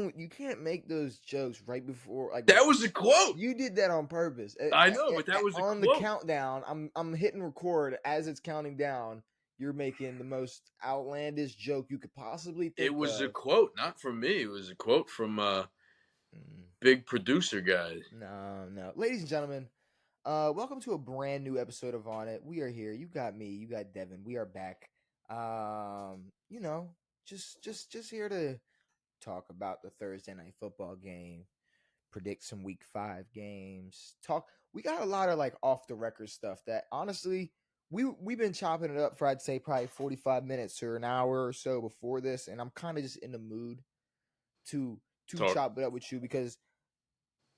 You can't make those jokes right before. Like That was a quote. You did that on purpose. I know, but that was on a the quote. countdown. I'm hitting record as it's counting down. You're making the most outlandish joke you could possibly think It was of. a quote, not from me. It was a quote from big producer guy. No. Ladies and gentlemen, welcome to a brand new episode of On It. We are here. You got me. You got Devin. We are back. Just here to talk about the Thursday night football game, predict some week 5 games. We got a lot of like off the record stuff that honestly we've been chopping it up for I'd say probably 45 minutes or an hour or so before this, and I'm kind of just in the mood to chop it up with you because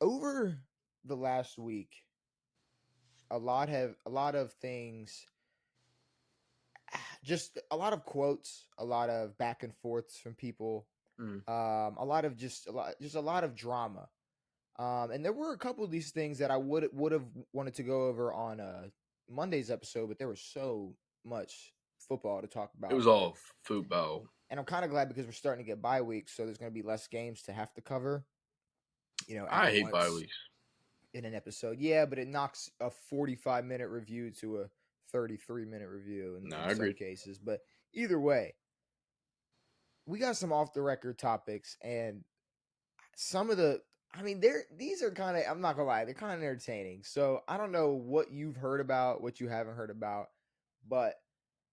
over the last week a lot of things, just a lot of quotes, a lot of back and forths from people, a lot of drama. And there were a couple of these things that I would have wanted to go over on Monday's episode, but there was so much football to talk about. It was all football. And I'm kind of glad because we're starting to get bye weeks, so there's going to be less games to have to cover. I hate bye weeks in an episode. Yeah, but it knocks a 45-minute review to a 33-minute review in some cases. But either way, we got some off-the-record topics, and some of the these are kind of, I'm not gonna lie, they're kind of entertaining. So I don't know what you've heard about, what you haven't heard about, but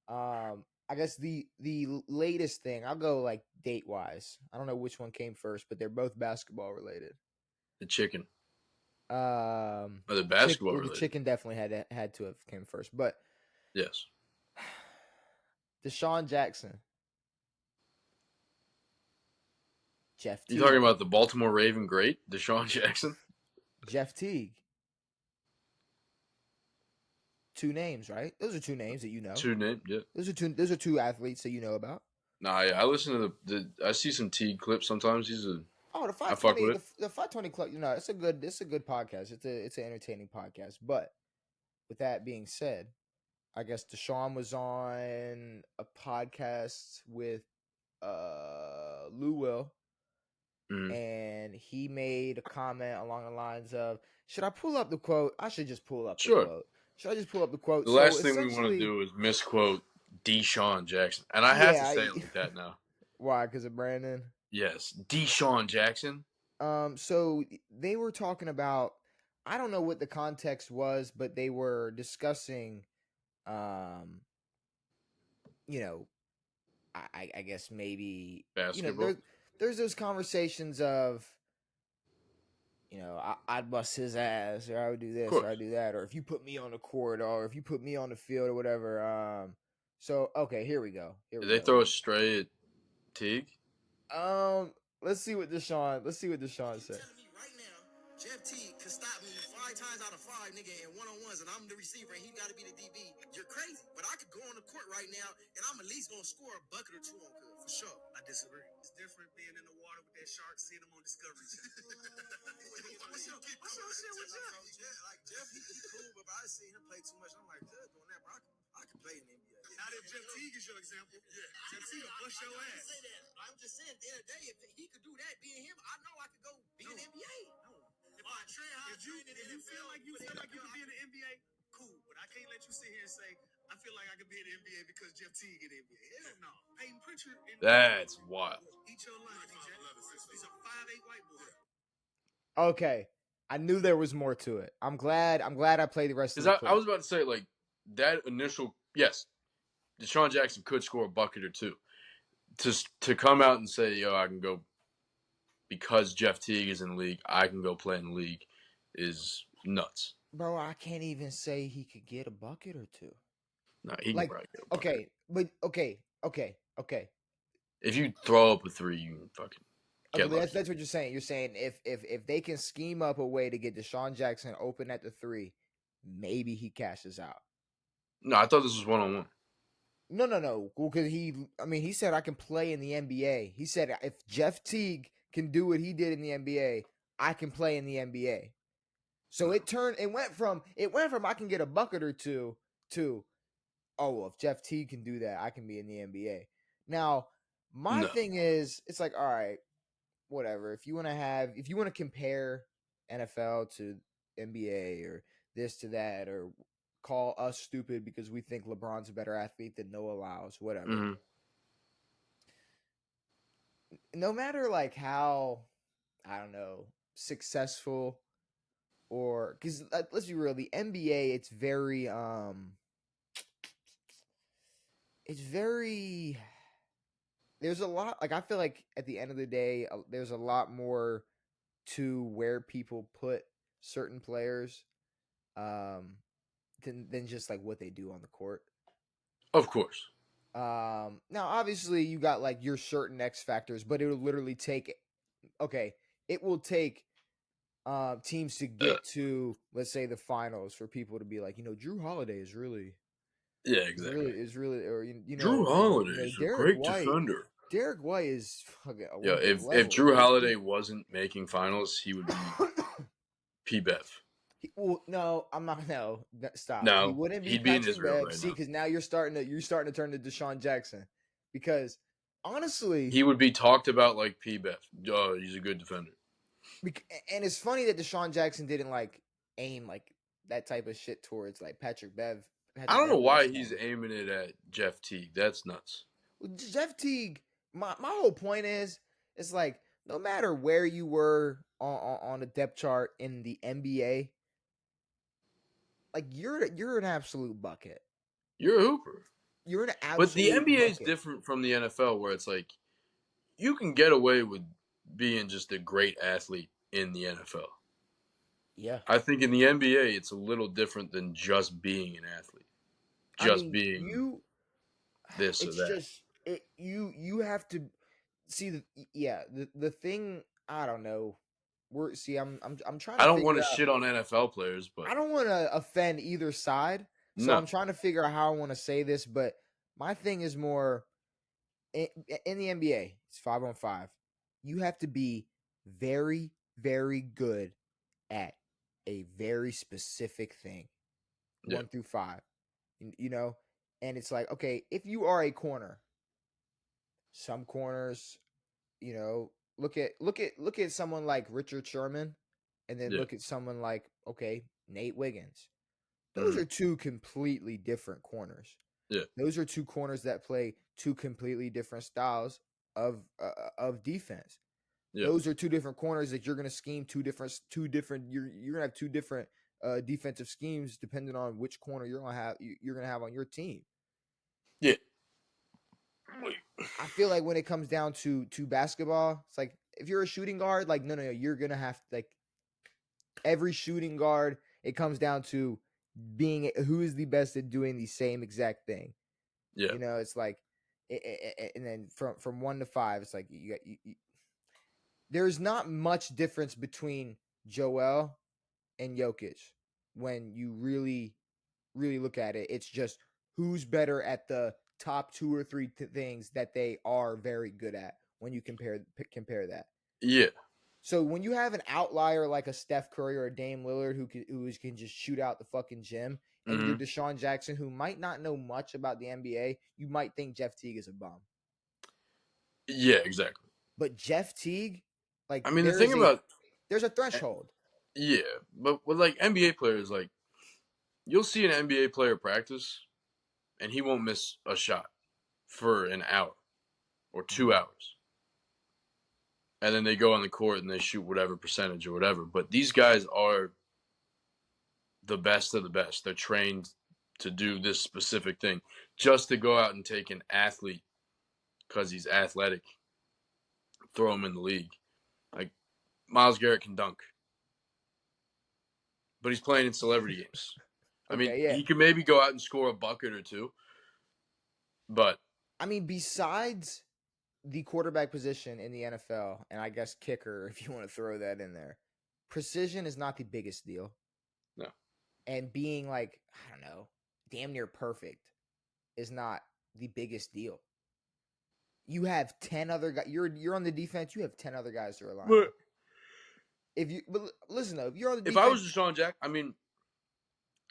I guess the latest thing, I'll go like date wise. I don't know which one came first, but they're both basketball related. The chicken. The basketball related. The chicken definitely had to have came first, but yes. Desean Jackson. Jeff Teague. You talking about the Baltimore Raven great, Desean Jackson? Jeff Teague. 2 names, right? Those are 2 names that you know. 2 names, yeah. Those are two athletes that you know about. Nah, yeah, I listen to I see some Teague clips sometimes. He's a the 520 the 520 club. It's a good podcast. It's an entertaining podcast. But with that being said, I guess Desean was on a podcast with Lou Will. And he made a comment along the lines of, should I pull up the quote? I should just pull up the quote. Should I just pull up the quote? The last thing we want to do is misquote Desean Jackson. And I have to say it like that now. Why? Because of Brandon? Yes. Desean Jackson. So they were talking about, I don't know what the context was, but they were discussing, I guess maybe basketball. There's those conversations of, I'd bust his ass, or I would do this, or I'd do that, or if you put me on the court, or if you put me on the field, or whatever. So okay, here we go. Did they throw a stray at Teague? Let's see what Desean said. Right now, Jeff Teague can stop me 5 times out of 5, nigga, in one-on-ones, and I'm the receiver, and he got to be the DB. You're crazy, but I could go on the court right now, and I'm at least gonna score a bucket or 2 on good, for sure. I disagree. It's different being in the water with that shark, seeing him on Discovery Channel. What's your shit with Jeff? Yeah, like Jeff, he cool, but I see him play too much. I'm like, Jeff doing that, bro. I can play in the NBA. Not if Jeff Teague is your example. Yeah. Jeff Teague will bust your ass. I'm just saying, at the end of the day, if he could do that, being him, I know I could go be in the NBA. No. If you feel like you could be in the NBA, cool. But I can't let you sit here and say, I feel like I could be in the NBA because Jeff Teague in the NBA. Hell no. Peyton Pritchard. That's wild. Eat your lunch, He's a 5'8" white boy. Okay. I knew there was more to it. I'm glad I played the rest of the clip. I was about to say, like, that initial, yes, Desean Jackson could score a bucket or 2. To come out and say, yo, I can go, because Jeff Teague is in the league, I can go play in the league, is nuts. Bro, I can't even say he could get a bucket or 2. No, he can probably get a bucket. Okay, but okay. If you throw up a 3, you can fucking get lucky. That's what you're saying. You're saying if they can scheme up a way to get Desean Jackson open at the 3, maybe he cashes out. No, I thought this was one-on-one. No. Because he said I can play in the NBA. He said if Jeff Teague can do what he did in the NBA, I can play in the NBA. So it went from I can get a bucket or 2 to, oh, well, if Jeff Teague can do that, I can be in the NBA. Now, my thing is, it's like, all right, whatever. If you want to compare NFL to NBA or this to that, or call us stupid because we think LeBron's a better athlete than Noah Lyles, whatever. Mm-hmm. No matter like how, I don't know, successful or because let's be real, the NBA, it's very there's a lot, like I feel like at the end of the day, there's a lot more to where people put certain players than just like what they do on the court. Of course. Now obviously you got like your certain X factors, but it'll literally take it will take teams to get to, let's say, the finals for people to be like, Drew Holiday is really exactly. is really or Drew Holiday is a great defender. Derek White is fucking if Drew Holiday wasn't making finals, he would be P-Bev. Well, no, I'm not. No, stop. No, he wouldn't be. He'd be in Israel right See, now. because now you're starting to turn to Desean Jackson, because honestly, he would be talked about like P-Bev. Oh, he's a good defender. And it's funny that Desean Jackson didn't like aim like that type of shit towards like Patrick Bev. I don't know why he's aiming it at Jeff Teague. That's nuts. Well, Jeff Teague. My whole point is, it's like no matter where you were on the depth chart in the NBA. Like you're an absolute bucket. You're a hooper. You're an absolute. But the NBA is bucket. different from the NFL, where it's like you can get away with being just a great athlete in the NFL. Yeah, I think in the NBA it's a little different than just being an athlete, being this or that. You have to see the thing. I don't know. I'm trying to. I don't want to shit on NFL players, but I don't want to offend either side. So I'm trying to figure out how I want to say this, but my thing is more in the NBA. It's 5-on-5. You have to be very, very good at a very specific thing, 1 through 5. And it's like, okay, if you are a corner, some corners, look at someone like Richard Sherman, and then look at someone like, okay, Nate Wiggins. Those are two completely different corners. Yeah, those are two corners that play two completely different styles of defense. Yeah. Those are two different corners that you're going to scheme two different. You're going to have two different defensive schemes depending on which corner you're going to have on your team. Yeah. I feel like when it comes down to basketball, it's like if you're a shooting guard, like no, you're gonna have like every shooting guard. It comes down to being who is the best at doing the same exact thing. Yeah, it's like, and then from 1 to 5, it's like you there's not much difference between Joel and Jokic when you really, really look at it. It's just who's better at the top 2 or 3 things that they are very good at when you compare that. Yeah. So when you have an outlier like a Steph Curry or a Dame Lillard who can just shoot out the fucking gym, and you're Desean Jackson who might not know much about the NBA, you might think Jeff Teague is a bum. Yeah, exactly. But Jeff Teague, like, I mean, the thing about there's a threshold. Yeah, but with like NBA players, like you'll see an NBA player practice, and he won't miss a shot for an hour or 2 hours. And then they go on the court and they shoot whatever percentage or whatever. But these guys are the best of the best. They're trained to do this specific thing. Just to go out and take an athlete because he's athletic, throw him in the league. Like, Myles Garrett can dunk. But he's playing in celebrity games. I mean, he can maybe go out and score a bucket or two. But I mean, besides the quarterback position in the NFL, and I guess kicker, if you want to throw that in there, precision is not the biggest deal. No. And being like, I don't know, damn near perfect is not the biggest deal. You have 10 other guys. You're on the defense. You have 10 other guys to rely on. But listen though, if you're on the defense, if I was Desean Jackson, I mean,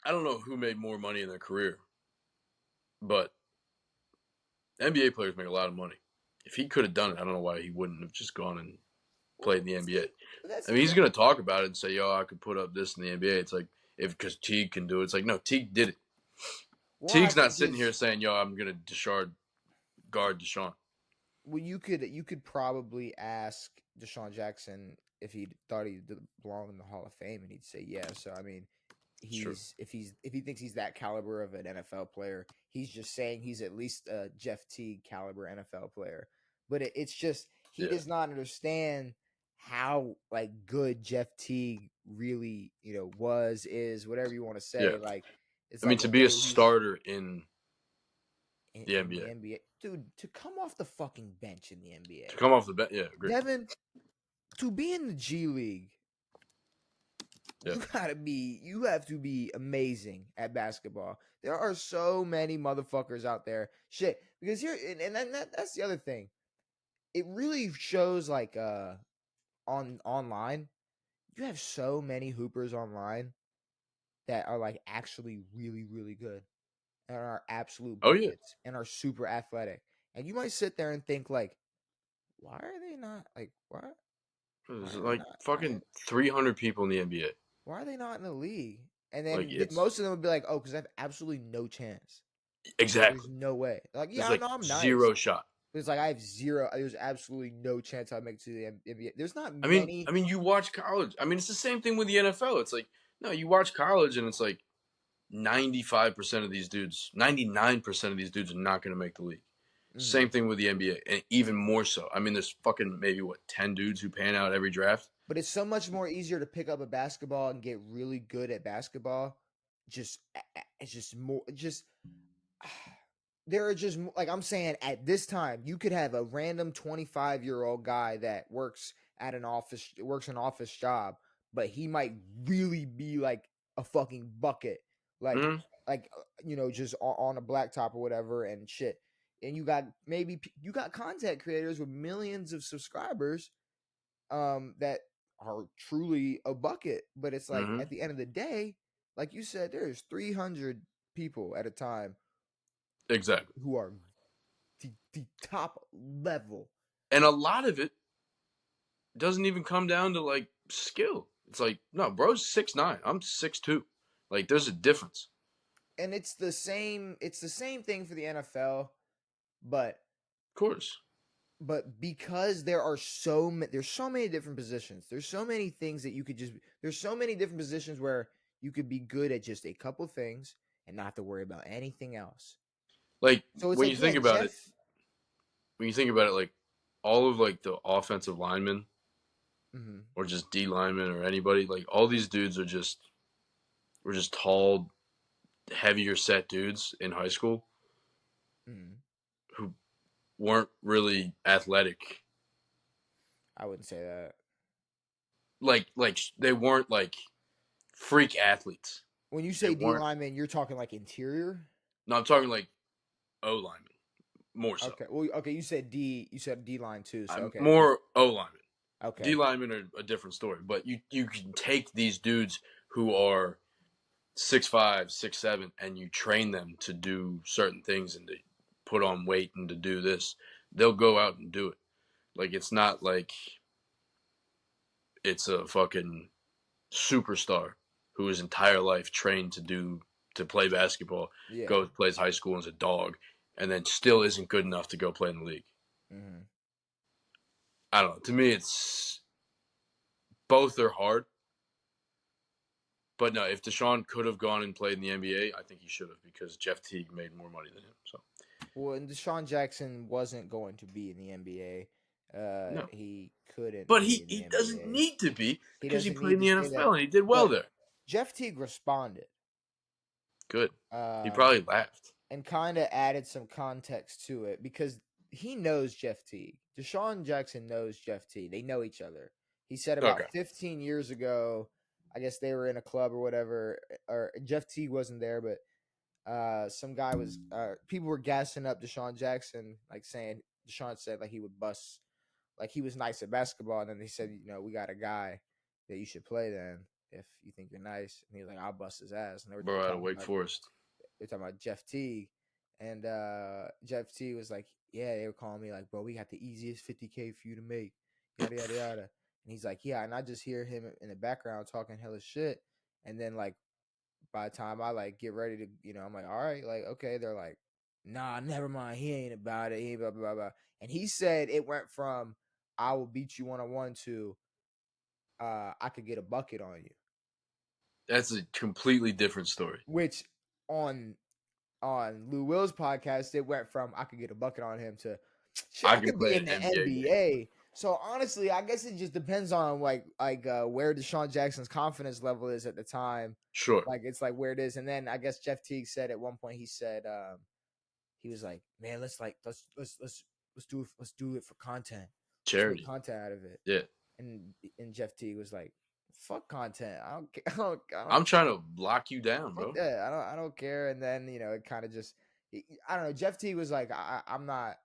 I don't know who made more money in their career, but NBA players make a lot of money. If he could have done it, I don't know why he wouldn't have just gone and played in the NBA. That's I mean, he's going to talk about it and say, yo, I could put up this in the NBA. It's like, because Teague can do it. It's like, no, Teague did it. Well, Teague's not sitting here saying, yo, I'm going to guard Deshaun. Well, you could probably ask Desean Jackson if he thought he belonged in the Hall of Fame, and he'd say yeah. So I mean, if he thinks he's that caliber of an NFL player, he's just saying he's at least a Jeff Teague caliber NFL player. But it's just he does not understand how like good Jeff Teague really is whatever you want to say. Like it's to be a starter in the NBA. Dude, to come off the fucking bench in the NBA. To come off the bench, yeah, agree. Devin, to be in the G League, you have to be amazing at basketball. There are so many motherfuckers out there. Shit, because that's the other thing. It really shows like online. You have so many hoopers online that are like actually really, really good. And are absolute buckets and are super athletic. And you might sit there and think like, why are they not like what? There's like fucking 300 people in the NBA. Why are they not in the league? And then most of them would be like, oh, because I have absolutely no chance. Exactly. There's no way. Like, yeah, like, I'm nice. Zero shot. But it's like I have zero. There's absolutely no chance I'll make it to the NBA. There's not many. I mean, you watch college. I mean, it's the same thing with the NFL. It's like, no, you watch college and it's like 95% of these dudes, 99% of these dudes are not going to make the league. Mm-hmm. Same thing with the NBA, and even more so. I mean, there's fucking maybe 10 dudes who pan out every draft. But it's so much more easier to pick up a basketball and get really good at basketball. There are just like I'm saying at this time, you could have a random 25-year-old guy that works an office job, but he might really be like a fucking bucket. Like, just on a blacktop or whatever and shit. And you got content creators with millions of subscribers that are truly a bucket. But it's like at the end of the day, like you said, there's 300 people at a time. Exactly. Who are the top level. And a lot of it doesn't even come down to like skill. It's like, no, bro's 6'9". I'm 6'2". Like, there's a difference. And it's the same thing for the NFL, but of course. But because there's so many different positions. There's so many things that you could there's so many different positions where you could be good at just a couple things and not have to worry about anything else. Like, when you think about it, like all of like the offensive linemen or just D linemen or anybody, like all these dudes were just tall, heavier set dudes in high school who weren't really athletic. I wouldn't say that. Like they weren't like freak athletes. When you say D lineman, you're talking like interior? No, I'm talking like O lineman. More so. Okay. Well, okay, you said D line too, so okay. More O lineman. Okay. D linemen are a different story, but you can take these dudes who are 6'5", 6'7", and you train them to do certain things and to put on weight and to do this. They'll go out and do it. Like, it's not like it's a fucking superstar who his entire life trained to play basketball, plays high school as a dog, and then still isn't good enough to go play in the league. Mm-hmm. I don't know. To me, it's both are hard. But no, if Deshaun could have gone and played in the NBA, I think he should have, because Jeff Teague made more money than him. So, well, and Desean Jackson wasn't going to be in the NBA. No. He couldn't. But he doesn't need to be, because he played in the NFL and he did well there. Jeff Teague responded. Good. He probably laughed. And kind of added some context to it, because he knows Jeff Teague. Desean Jackson knows Jeff Teague. They know each other. He said about 15 years ago, I guess they were in a club or whatever, or Jeff Teague wasn't there, but some guy was people were gassing up Desean Jackson, like saying Desean said like he would bust, like he was nice at basketball, and then they said, we got a guy that you should play then if you think you're nice, and he was like, I'll bust his ass. And they were bro, out of Wake Forest. They're talking about Jeff Teague, and Jeff Teague was like, yeah, they were calling me like, bro, we got the easiest $50K for you to make, yada yada yada. And he's like, yeah, and I just hear him in the background talking hella shit. And then like by the time I like get ready to, I'm like, all right, like, okay. They're like, nah, never mind. He ain't about it. He ain't blah, blah, blah, blah. And he said it went from I will beat you 1-on-1 to I could get a bucket on you. That's a completely different story. Which on Lou Will's podcast, it went from I could get a bucket on him to I could be in the NBA. So honestly, I guess it just depends on like where Desean Jackson's confidence level is at the time. Sure. Like it's like where it is. And then I guess Jeff Teagues said at one point, he said he was like, man, let's do it for content. Charity. Let's make content out of it. Yeah. And Jeff Teague was like, fuck content. I don't care. I'm trying to lock you down, bro. Yeah, I don't care. And then, it kind of just, I don't know. Jeff Teague was like, I'm not,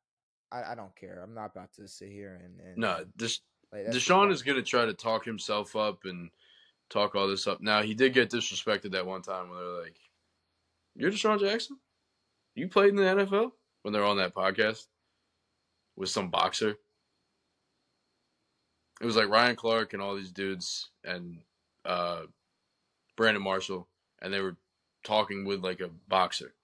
I don't care. I'm not about to sit here and no, Desean is going to try to talk himself up and talk all this up. Now, he did get disrespected that one time when they're like, you're Desean Jackson? You played in the NFL? When they're on that podcast with some boxer. It was like Ryan Clark and all these dudes and Brandon Marshall, and they were talking with like a boxer.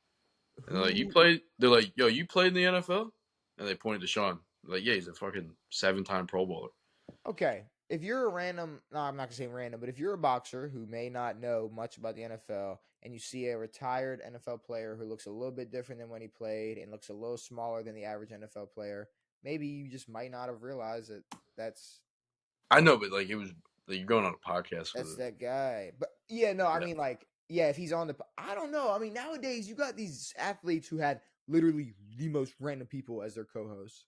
And they're like, you played? They're like, yo, you played in the NFL? And they pointed to Sean. They're like, yeah, he's a fucking 7-time Pro Bowler. Okay. If you're a I'm not going to say random, but if you're a boxer who may not know much about the NFL and you see a retired NFL player who looks a little bit different than when he played and looks a little smaller than the average NFL player, maybe you just might not have realized that that's. I know, but like it was like you're going on a podcast. That's that guy. But yeah, no, I mean like, yeah, if he's on I don't know. I mean, nowadays you got these athletes who had literally the most random people as their co-hosts.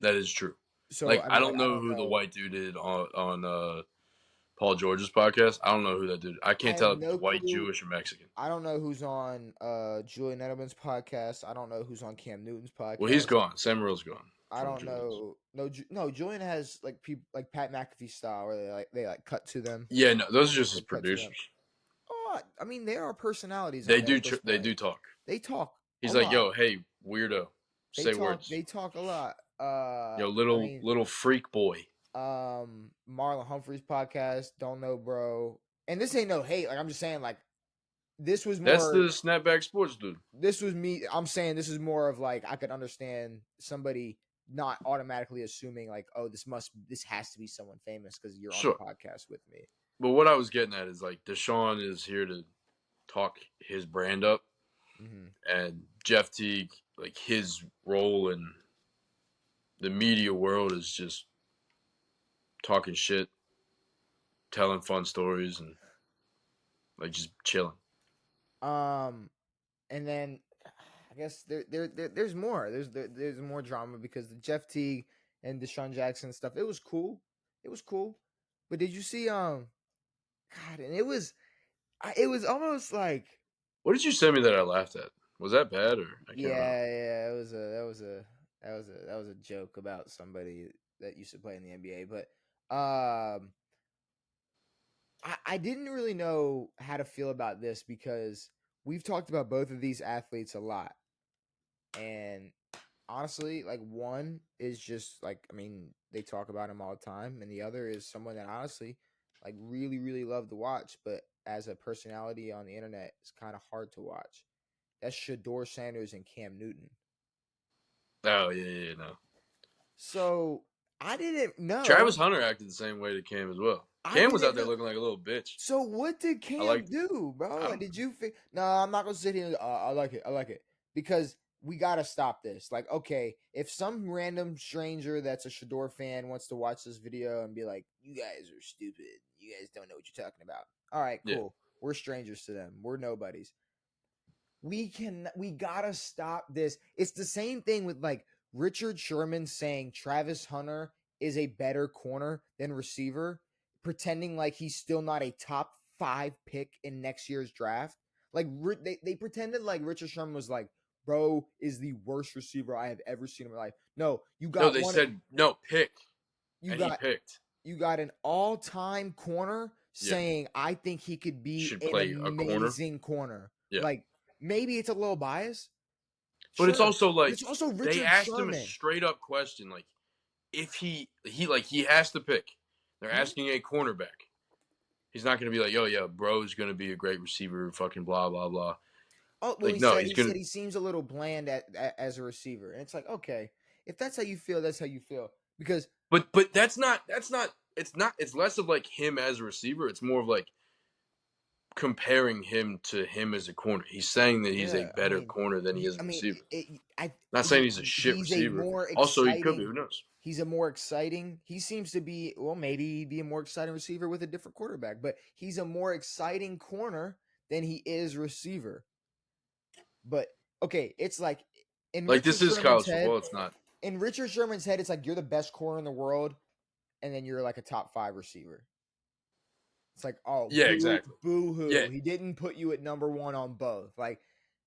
That is true. So like, I don't know who the white dude is on Paul George's podcast. I don't know who that dude. I can't tell if it's white, Jewish, or Mexican. I don't know who's on Julian Edelman's podcast. I don't know who's on Cam Newton's podcast. Well, he's gone. Sam Morril's gone. I don't know. No, Julian has like people like Pat McAfee style where they cut to them. Yeah, no, those are just his producers. Oh, I mean, they are personalities. They do talk. They talk. He's like, yo, hey, weirdo, say words. They talk a lot. Yo, little freak boy. Marlon Humphrey's podcast, don't know, bro. And this ain't no hate. Like I'm just saying, like this was more. That's the Snapback Sports dude. This was me. I'm saying this is more of like I could understand somebody not automatically assuming like, oh, this has to be someone famous because you're on the podcast with me. But what I was getting at is like Desean is here to talk his brand up, and Jeff Teague, like his role in the media world is just talking shit, telling fun stories, and like just chilling. And then I guess there's more. There's more drama because the Jeff Teague and Desean Jackson stuff. It was cool. But did you see God? And it was almost like. What did you send me that I laughed at? Was that bad or? I can't remember. Yeah. That was a joke about somebody that used to play in the NBA, but I didn't really know how to feel about this because we've talked about both of these athletes a lot. And honestly, like one is just like, I mean, they talk about him all the time. And the other is someone that honestly like really, really love to watch. But as a personality on the internet, it's kind of hard to watch. That's Shedeur Sanders and Cam Newton. Oh, yeah, no. So I didn't know. Travis Hunter acted the same way to Cam as well. Cam was out there looking like a little bitch. So what did Cam do, bro? Like, did you think? No, I'm not gonna sit here. I like it because we gotta stop this. Like, okay, if some random stranger that's a Shedeur fan wants to watch this video and be like, "You guys are stupid. You guys don't know what you're talking about." All right, cool. Yeah. We're strangers to them. We're nobodies. We gotta stop this. It's the same thing with like Richard Sherman saying Travis Hunter is a better corner than receiver, pretending like he's still not a top 5 pick in next year's draft. Like they pretended like Richard Sherman was like, bro is the worst receiver I have ever seen in my life. No, you got. No, they said no pick. He picked. You got an all-time corner saying I think he could be an amazing corner. Yeah. Like maybe it's a little biased, but it's also like it's also Richard they asked Sherman. him a straight up question, like if he has to pick. They're asking a cornerback. He's not going to be like, yo, yeah, bro's going to be a great receiver, fucking blah, blah, blah. Oh, well, he said he seems a little bland as a receiver. And it's like, okay, if that's how you feel, that's how you feel. Because But it's less of like him as a receiver. It's more of like comparing him to him as a corner. He's saying that he's a better corner than he is a receiver. Not saying he's a shit receiver. Also, he could be. Who knows? He seems to be, well, maybe he'd be a more exciting receiver with a different quarterback, but he's a more exciting corner than he is receiver. But, okay, it's like, this is college football, it's not. In Richard Sherman's head, it's like you're the best corner in the world, and then you're like a top 5 receiver. It's like, oh, yeah, exactly. Boo-hoo. Yeah. He didn't put you at number 1 on both. Like,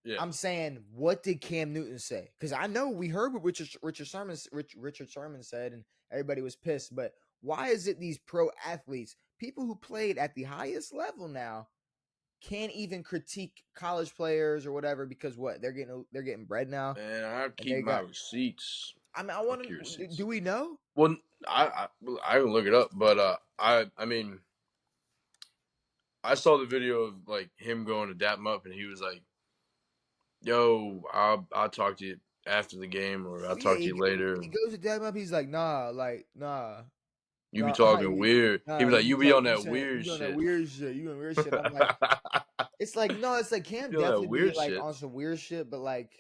yeah. I'm saying, what did Cam Newton say? Because I know we heard what Richard Sherman said, and everybody was pissed. But why is it these pro athletes, people who played at the highest level now, can't even critique college players or whatever because what? They're getting bread now. Man, I keep my receipts. I mean, I want to. Do we know? Well, I can look it up, but I mean. I saw the video of like him going to dap him up, and he was like, "Yo, I'll talk to you after the game, or I'll talk to you later." He goes to dap him up. He's like, "Nah." You be talking weird. He was like, "You be on that weird shit." You on that weird shit. You on weird shit. I'm like, it's like no, it's like Cam definitely be like on some weird shit, but like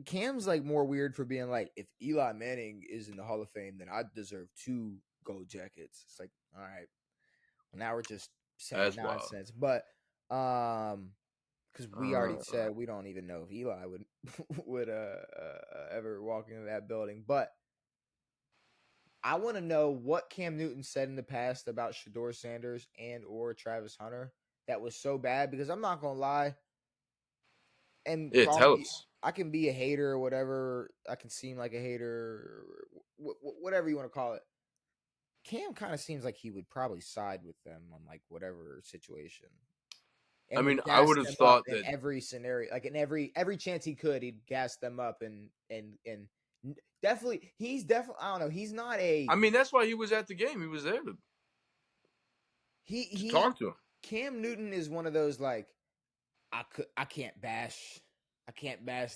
Cam's like more weird for being like, if Eli Manning is in the Hall of Fame, then I deserve 2 gold jackets. It's like, all right, well, now we're just saying nonsense, wild. But because we already said we don't even know if Eli would ever walk into that building. But I want to know what Cam Newton said in the past about Shedeur Sanders and or Travis Hunter that was so bad, because I'm not gonna lie, and tell us. I can be a hater or whatever. I can seem like a hater, or whatever you want to call it. Cam kind of seems like he would probably side with them on like whatever situation. And I mean, I would have thought that in every scenario, like in every chance he could, he'd gas them up and definitely, he's definitely, I don't know, he's not a. I mean, that's why he was at the game. He was there to. He talk to him. Cam Newton is one of those like, I can't bash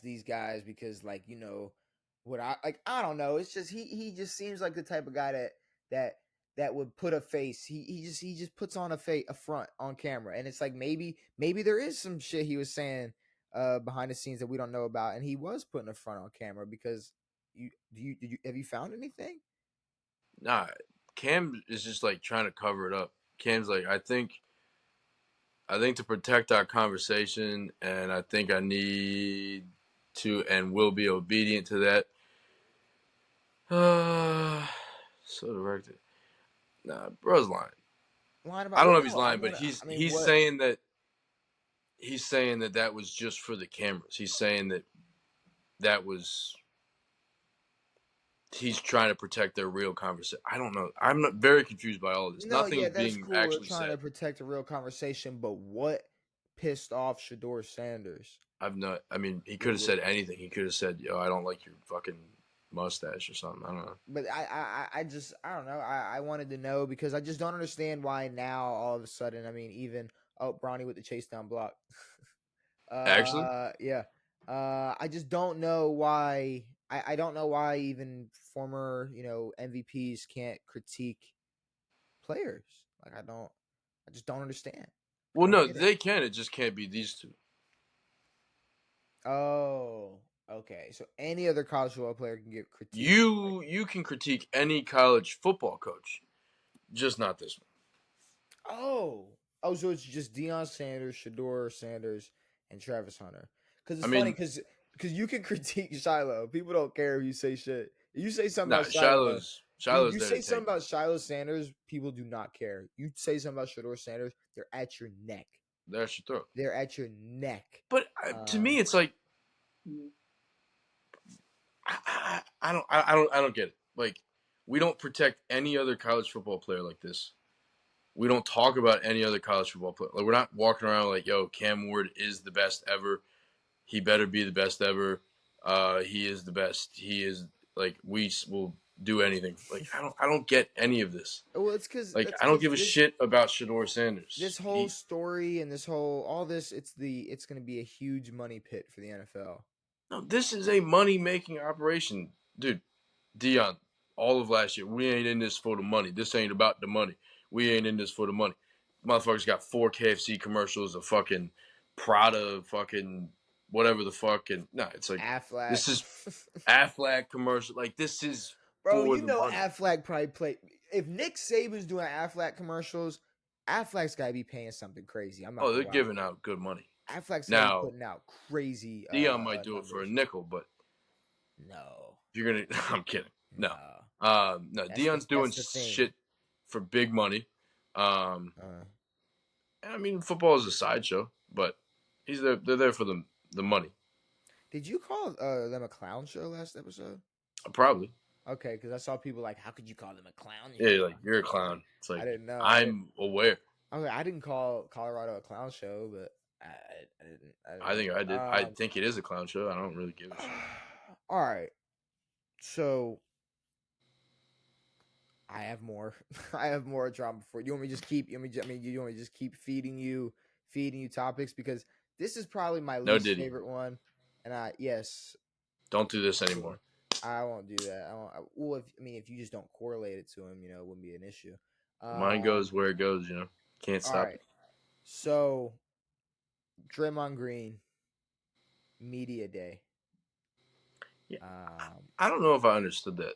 these guys because like, you know what, I don't know. It's just he just seems like the type of guy that would put a face. He just puts on a front on camera, and it's like maybe there is some shit he was saying behind the scenes that we don't know about, and he was putting a front on camera because have you found anything? Nah, Cam is just like trying to cover it up. Cam's like, I think to protect our conversation, and I think I need to and will be obedient to that. So directed. Nah, bro's lying. I don't know if he's lying, but he's saying that that was just for the cameras. He's saying that was he's trying to protect their real conversation. I don't know. I'm not very confused by all of this. Nothing is being cool. actually trying to protect a real conversation, but what pissed off Shedeur Sanders? I mean, he could have said anything. He could have said, "Yo, I don't like your fucking mustache" or something. I don't know. But I don't know. I wanted to know because I just don't understand why now all of a sudden. I mean, even Bronny with the chase down block. Actually, yeah. I just don't know why. I don't know why even former MVPs can't critique players. Like I just don't understand. Well, no, they can. It just can't be these two. Oh. Okay, so any other college football player can get critiqued. You can critique any college football coach, just not this one. Oh, so it's just Desean Sanders, Shedeur Sanders, and Travis Hunter. Because it's funny because you can critique Shiloh. People don't care if you say shit. If you say something about Shiloh's you say something about Shiloh Sanders, people do not care. You say something about Shedeur Sanders, they're at your neck. They're at your throat. They're at your neck. But to me, it's like. I don't get it. Like, we don't protect any other college football player like this. We don't talk about any other college football player. Like, we're not walking around like, yo, Cam Ward is the best ever. He better be the best ever. He is the best. He is like we will do anything. Like I don't get any of this. Well, it's because like I don't give a shit about Shedeur Sanders. This whole story and all this, it's going to be a huge money pit for the NFL. No, this is a money making operation, dude. Dion, all of last year, we ain't in this for the money. This ain't about the money. We ain't in this for the money. Motherfuckers got 4 KFC commercials, a fucking Prada, fucking whatever the fuck, and it's like Aflac. This is Aflac commercial. Like this is, bro. You know, money. Aflac probably played. If Nick Saban's doing Aflac commercials, Aflac's got to be paying something crazy. I'm not. Oh, they're giving out good money. Aflac's now putting out crazy. Dion might do numbers. It for a nickel, but no. If you're gonna, I'm kidding. No, no. Dion's doing shit for big money. And I mean, football is a sideshow, but they're there for the money. Did you call them a clown show last episode? Probably. Okay, because I saw people like, how could you call them a clown? Yeah, like you're a clown. It's like I didn't know. I'm aware. Okay, I didn't call Colorado a clown show, but I didn't. I think I did. I think it is a clown show. I don't really give a shit. All right, so I have more. I have more drama for you. Want me to just keep? You want me to just keep feeding you topics, because this is probably my least favorite one. And yes. Don't do this anymore. I won't do that. Well, if you just don't correlate it to him, it wouldn't be an issue. Mine goes where it goes. Can't stop it. So, Draymond Green, media day. Yeah, I don't know if I understood that.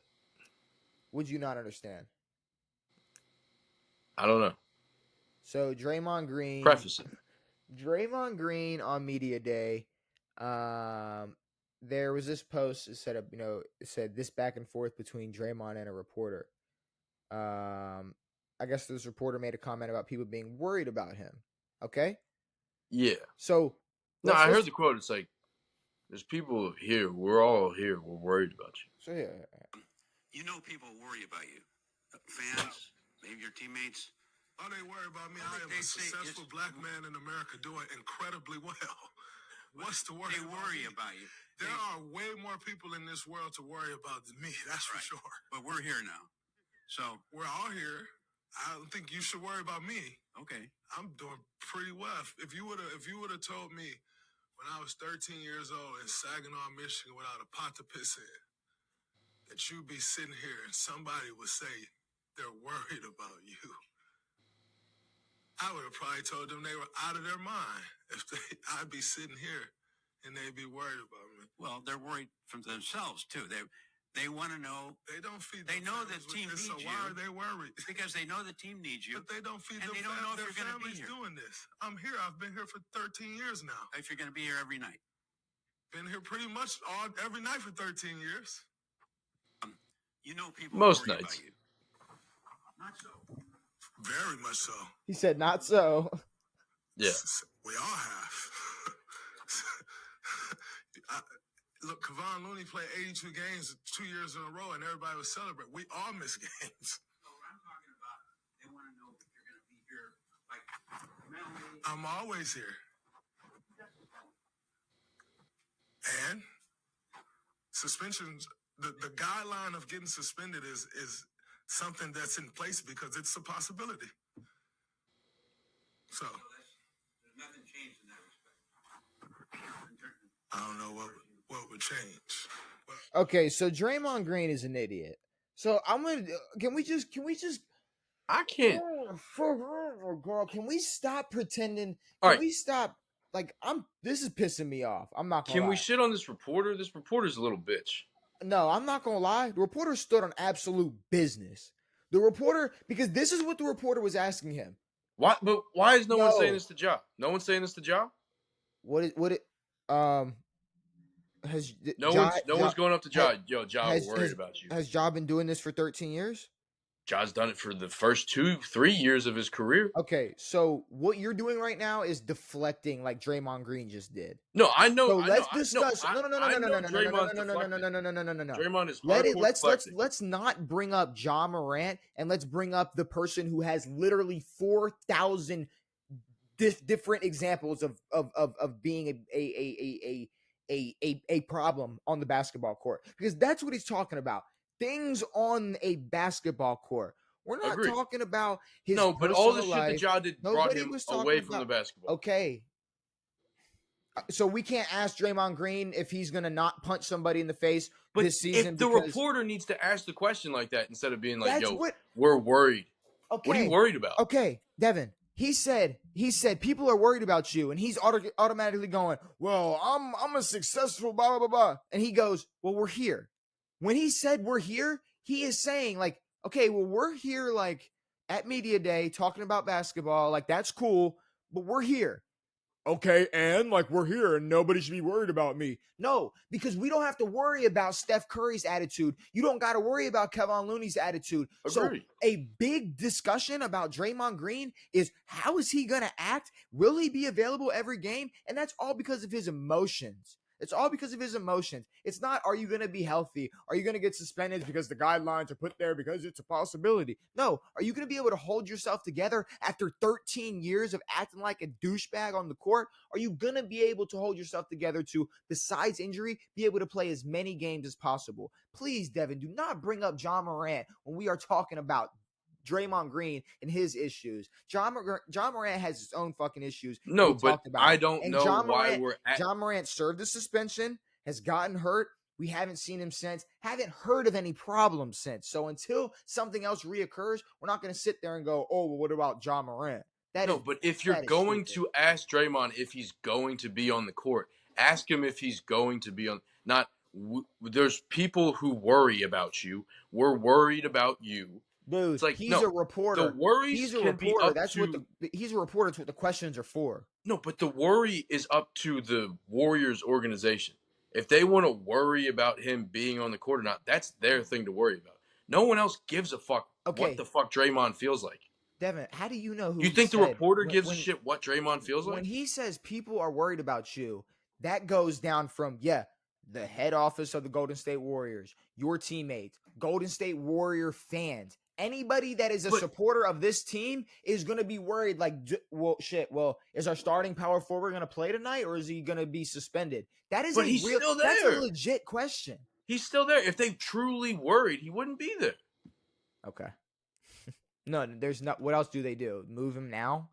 Would you not understand? I don't know. So Draymond Green. Preface it. Draymond Green on media day. There was this post that said, it said this back and forth between Draymond and a reporter. I guess this reporter made a comment about people being worried about him. Okay. Yeah. So. No, I heard the quote. It's like, there's people here. We're all here. We're worried about you. So yeah. People worry about you. Fans, maybe your teammates. Oh, they worry about me. I am a successful black man in America doing incredibly well. What's the worry? They worry about you. There are way more people in this world to worry about than me. That's right. For sure. But we're here now. So we're all here. I don't think you should worry about me. Okay. I'm doing pretty well. If you would have told me when I was 13 years old in Saginaw, Michigan, without a pot to piss in, that you'd be sitting here and somebody would say they're worried about you, I would have probably told them they were out of their mind. I'd be sitting here and they'd be worried about me. Well, they're worried from themselves too. They want to know. They don't feed. They know the team needs you. So why are they worried? Because they know the team needs you. But they don't feed and them. They don't know if you're going to be here. Doing this. I'm here. I've been here for 13 years now. If you're going to be here every night. Been here pretty much every night for 13 years. People most worry nights. About you. Not so. Very much so. He said, "Not so." Yeah, we all have. Look, Kevon Looney played 82 games 2 years in a row, and everybody was celebrating. We all miss games. So what I'm talking about, they want to know if you're going to be here, like mentally. I'm always here. And suspensions. The guideline of getting suspended is something that's in place because it's a possibility. So there's nothing changed in that respect. I don't know what would change. Okay, so Draymond Green is an idiot. So I'm gonna. Can we just? I can't. Girl, can we stop pretending? All right. We stop? Like This is pissing me off. I'm not gonna. Can lie. we shit on this reporter? This reporter's a little bitch. No, I'm not gonna lie. The reporter stood on absolute business. The reporter, because this is what the reporter was asking him. Why? But why is no one saying this to Ja? No one's saying this to Ja. No one's going up to Ja. Yo, Ja, we're worried about you. Has Ja been doing this for 13 years? Ja's done it for the first 2-3 years of his career. Okay, so what you're doing right now is deflecting like Draymond Green just did. No, I know. So let's discuss. No. Draymond is let's not bring up Ja Morant, and let's bring up the person who has literally 4,000 different examples of being a problem on the basketball court, because that's what he's talking about. things on a basketball court. We're not Agreed. talking about his No, but all the shit life. that Ja did brought him away from the basketball. Okay. So we can't ask Draymond Green if he's going to not punch somebody in the face this season. If the reporter needs to ask the question like that instead of being like, we're worried. Okay. What are you worried about? Okay, Devin. He said people are worried about you, and he's automatically going, well, I'm a successful blah, blah, blah, blah. And he goes, well, we're here. When he said we're here, he is saying like, okay, well, we're here like at media day talking about basketball. Like, that's cool, but we're here. Okay, and like we're here and nobody should be worried about me. No, because we don't have to worry about Steph Curry's attitude. You don't got to worry about Kevin Looney's attitude. Agreed. So a big discussion about Draymond Green is how is he going to act? Will he be available every game? And that's all because of his emotions. It's all because of his emotions. It's not, are you going to be healthy? Are you going to get suspended because the guidelines are put there because it's a possibility? No. Are you going to be able to hold yourself together after 13 years of acting like a douchebag on the court? Are you going to be able to hold yourself together to, besides injury, be able to play as many games as possible? Please, Devin, do not bring up John Morant when we are talking about Draymond Green and his issues. John Morant has his own fucking issues. No, but I don't know why we're at. John Morant served a suspension, has gotten hurt. We haven't seen him since. Haven't heard of any problems since. So until something else reoccurs, we're not going to sit there and go, oh, well, what about John Morant? But if you're going to ask Draymond if he's going to be on the court, ask him if he's going to be on. There's people who worry about you. We're worried about you. Dude, it's like, he's a reporter. The worries he's a can reporter. Be up That's to, what he's a reporter. That's what the questions are for. No, but the worry is up to the Warriors organization. If they want to worry about him being on the court or not, that's their thing to worry about. No one else gives a fuck what the fuck Draymond feels like. Devin, how do you know who? You think the reporter gives a shit what Draymond feels like? When he says people are worried about you, that goes down from the head office of the Golden State Warriors, your teammates, Golden State Warrior fans. Anybody that is a supporter of this team is going to be worried like, well, is our starting power forward going to play tonight or is he going to be suspended? That is still there. That's a legit question. He's still there. If they truly worried, he wouldn't be there. Okay. No, there's not. What else do they do? Move him now?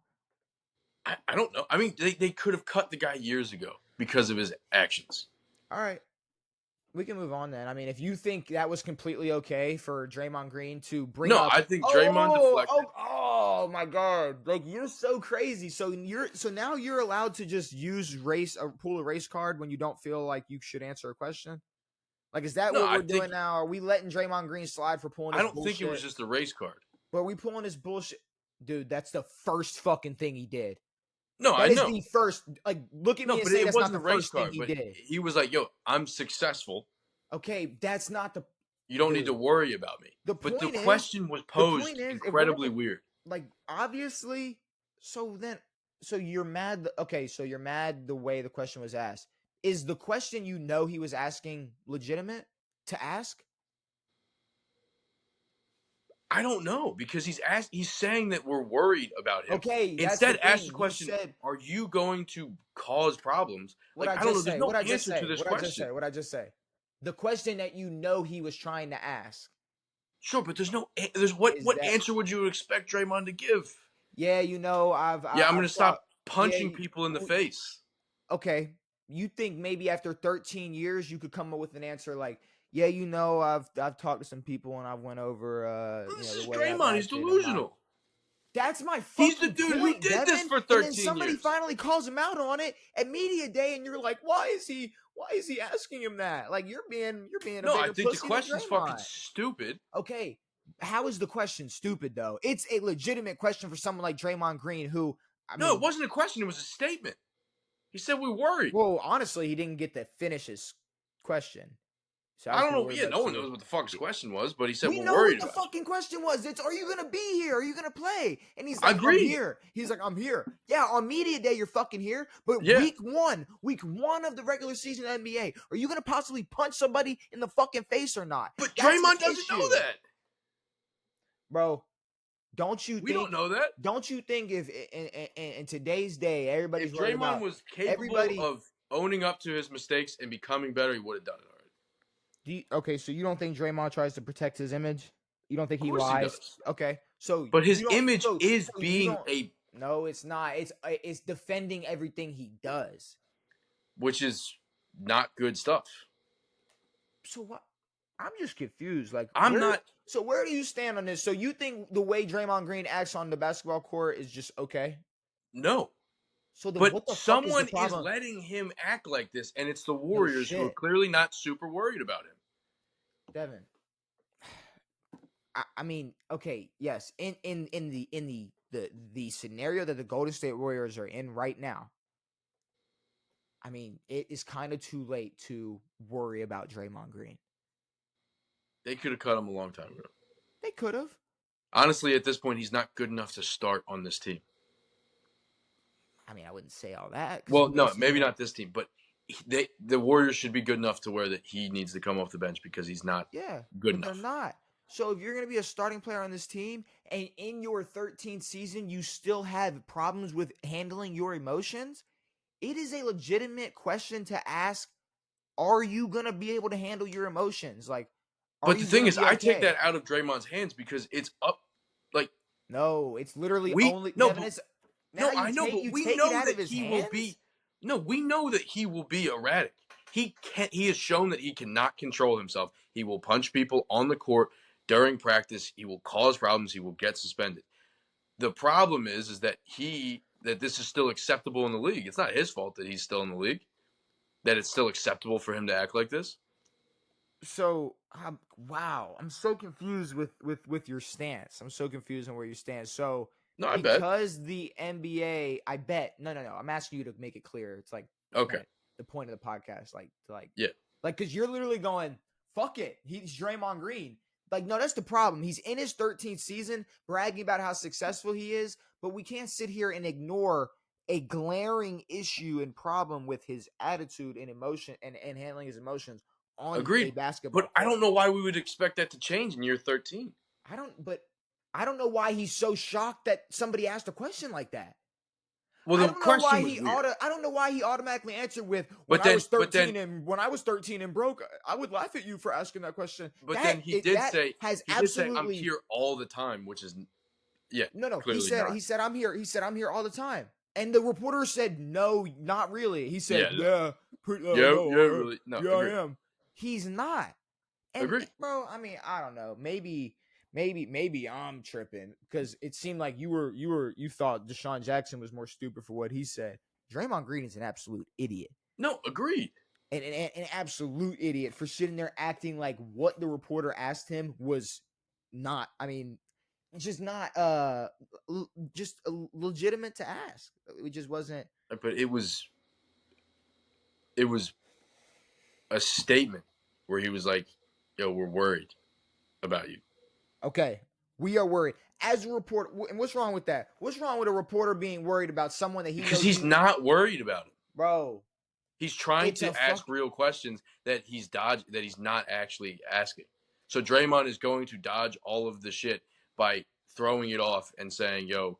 I don't know. I mean, they could have cut the guy years ago because of his actions. All right. We can move on then. I mean, if you think that was completely okay for Draymond Green to bring up... No, I think Draymond deflected. Oh my God. Like, you're so crazy. So now you're allowed to just use pull a race card when you don't feel like you should answer a question? Like, is that what we're doing now? Are we letting Draymond Green slide for pulling his bullshit? I don't think it was just a race card. But are we pulling his bullshit? Dude, that's the first fucking thing he did. No, I know. That is the first. Like, look at me and say that's not the first thing he did. He was like, "Yo, I'm successful." Okay, that's not the. You don't need to worry about me. The question was posed incredibly weird. Like, obviously, so you're mad. Okay, so you're mad the way the question was asked. Is the question he was asking legitimate to ask? I don't know because he's saying that we're worried about him. Okay, instead ask the question: are you going to cause problems? Like, I don't know. There's no answer to this question. What I just say? The question that he was trying to ask. Sure, but there's what answer would you expect Draymond to give? Yeah, I'm going to stop punching people in the face. Okay, you think maybe after 13 years you could come up with an answer like, yeah, I've talked to some people and I went over. This is Draymond. He's delusional. That's my fucking He's the dude point, who did Devin. this for 13 years. And then somebody finally calls him out on it at media day, and you're like, why is he asking him that? Like, you're being a no. bigger I think pussy the question's than Draymond. fucking stupid. Okay, how is the question stupid though? It's a legitimate question for someone like Draymond Green, who it wasn't a question. It was a statement. He said we're worried. Well, honestly, he didn't get to finish his question. So I don't know. Yeah, no one knows what the fuck his question was, but he said we're worried. We know what the fucking question was. It's, are you going to be here? Are you going to play? And he's like, I'm here. He's like, I'm here. Yeah, on media day, you're fucking here. But week one of the regular season of the NBA, are you going to possibly punch somebody in the fucking face or not? But Draymond doesn't know that. Bro, we don't know that. Don't you think if in today's day, everybody's if Draymond was capable of owning up to his mistakes and becoming better, he would have done it already. So you don't think Draymond tries to protect his image? You don't think Of he course he lies? does. Okay, so But his you don't. image So is you being don't. No, it's not. It's defending everything he does. which is not good stuff. So what? I'm just confused. Like, I'm not. So where do you stand on this? So you think the way Draymond Green acts on the basketball court is just okay? No. So then But what the fuck is the someone is problem? letting him act like this, and it's the No Warriors who are shit, clearly not super worried about him. Devin. I mean, okay, yes. In the scenario that the Golden State Warriors are in right now, I mean, it is kind of too late to worry about Draymond Green. They could have cut him a long time ago. They could have. Honestly, at this point, he's not good enough to start on this team. I mean, I wouldn't say all that. Well, no, maybe not this team, but the Warriors should be good enough to where that he needs to come off the bench because he's not good enough. They're not. So if you're going to be a starting player on this team and in your 13th season you still have problems with handling your emotions, it is a legitimate question to ask, are you going to be able to handle your emotions? Like, but the thing is, I take that out of Draymond's hands because it's up. Like, no, it's literally only. No, Devin, I know, but we know that he will be. No, we know that he will be erratic. He has shown that he cannot control himself. He will punch people on the court during practice. He will cause problems. He will get suspended. The problem is that this is still acceptable in the league. It's not his fault that he's still in the league. That it's still acceptable for him to act like this. So, wow, I'm so confused with your stance. I'm so confused on where you stand. So, no, because the NBA, I bet. No. I'm asking you to make it clear. It's like okay, the point of the podcast, yeah, because you're literally going, fuck it. He's Draymond Green. Like, no, that's the problem. He's in his 13th season, bragging about how successful he is, but we can't sit here and ignore a glaring issue and problem with his attitude and emotion and handling his emotions on a basketball court. I don't know why we would expect that to change in year 13. I don't know why he's so shocked that somebody asked a question like that. Well, the question was weird. I don't know why he automatically answered with when I was 13 and broke, I would laugh at you for asking that question. But then he did say I'm here all the time, which is No. He said I'm here. He said I'm here all the time. And the reporter said no, not really. He said really. No, I am. He's not. And, agree. Bro, I mean, I don't know. Maybe I'm tripping because it seemed like you thought Desean Jackson was more stupid for what he said. Draymond Green is an absolute idiot. No, agreed. An absolute idiot for sitting there acting like what the reporter asked him was not. I mean, it's just not just legitimate to ask. It just wasn't. But it was a statement where he was like, "Yo, we're worried about you." Okay, we are worried. As a reporter, and what's wrong with that? What's wrong with a reporter being worried about someone that he knows? Because he's not worried about it, bro. He's trying to ask real questions that he's not actually asking. So Draymond is going to dodge all of the shit by throwing it off and saying, "Yo,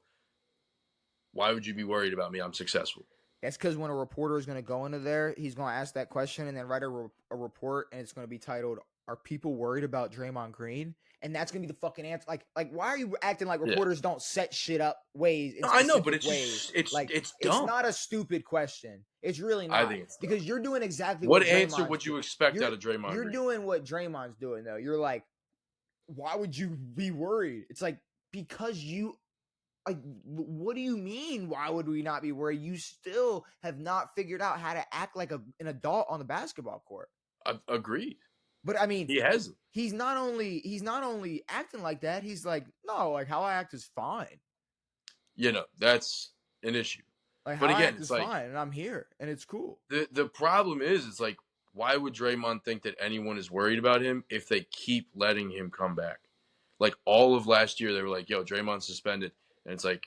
why would you be worried about me? I'm successful." That's because when a reporter is going to go into there, he's going to ask that question and then write a report, and it's going to be titled, "Are people worried about Draymond Green?" And that's going to be the fucking answer. Like, why are you acting like reporters don't set shit up ways? No, I know, but it's dumb. It's not a stupid question. It's really not. I think it's because you're doing exactly what answer would you expect out of Draymond? You're doing what Draymond's doing though. You're like, why would you be worried? It's like, because you. Like, what do you mean? Why would we not be worried? You still have not figured out how to act like an adult on the basketball court. Agreed. But I mean, he hasn't. He's not only acting like that. He's like, no, like how I act is fine. That's an issue. Like, but again, it's fine, and I'm here, and it's cool. The problem is, it's like, why would Draymond think that anyone is worried about him if they keep letting him come back? Like all of last year, they were like, "Yo, Draymond's suspended." And it's like,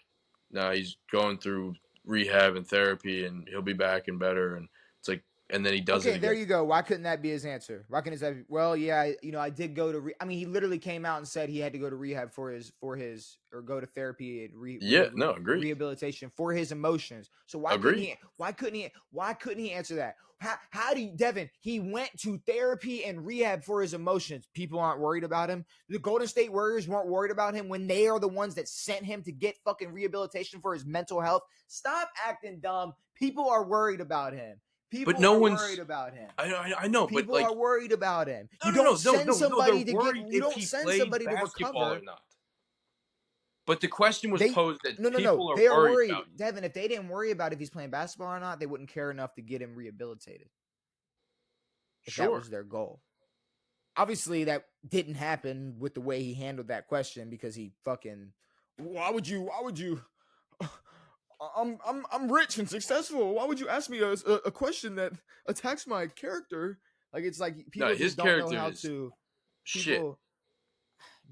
no, he's going through rehab and therapy, and he'll be back and better. And it's like and then he does it again. There you go. Why couldn't that be his answer? Why couldn't it be, well, yeah, I did go to he literally came out and said he had to go to rehab for his or go to therapy and agreed. rehabilitation for his emotions. So why couldn't he answer that? How do you, Devin, he went to therapy and rehab for his emotions. People aren't worried about him. The Golden State Warriors weren't worried about him when they are the ones that sent him to get fucking rehabilitation for his mental health. Stop acting dumb. People are worried about him. People but no one's worried about him. I know, people but are worried about him. You don't send somebody to recover or not. But the question was posed that people are worried about him. Devin, if they didn't worry about if he's playing basketball or not, they wouldn't care enough to get him rehabilitated. If that was their goal. Obviously, that didn't happen with the way he handled that question because he fucking. Why would you? I'm rich and successful. Why would you ask me a question that attacks my character? Like it's like people just don't know how to. Shit.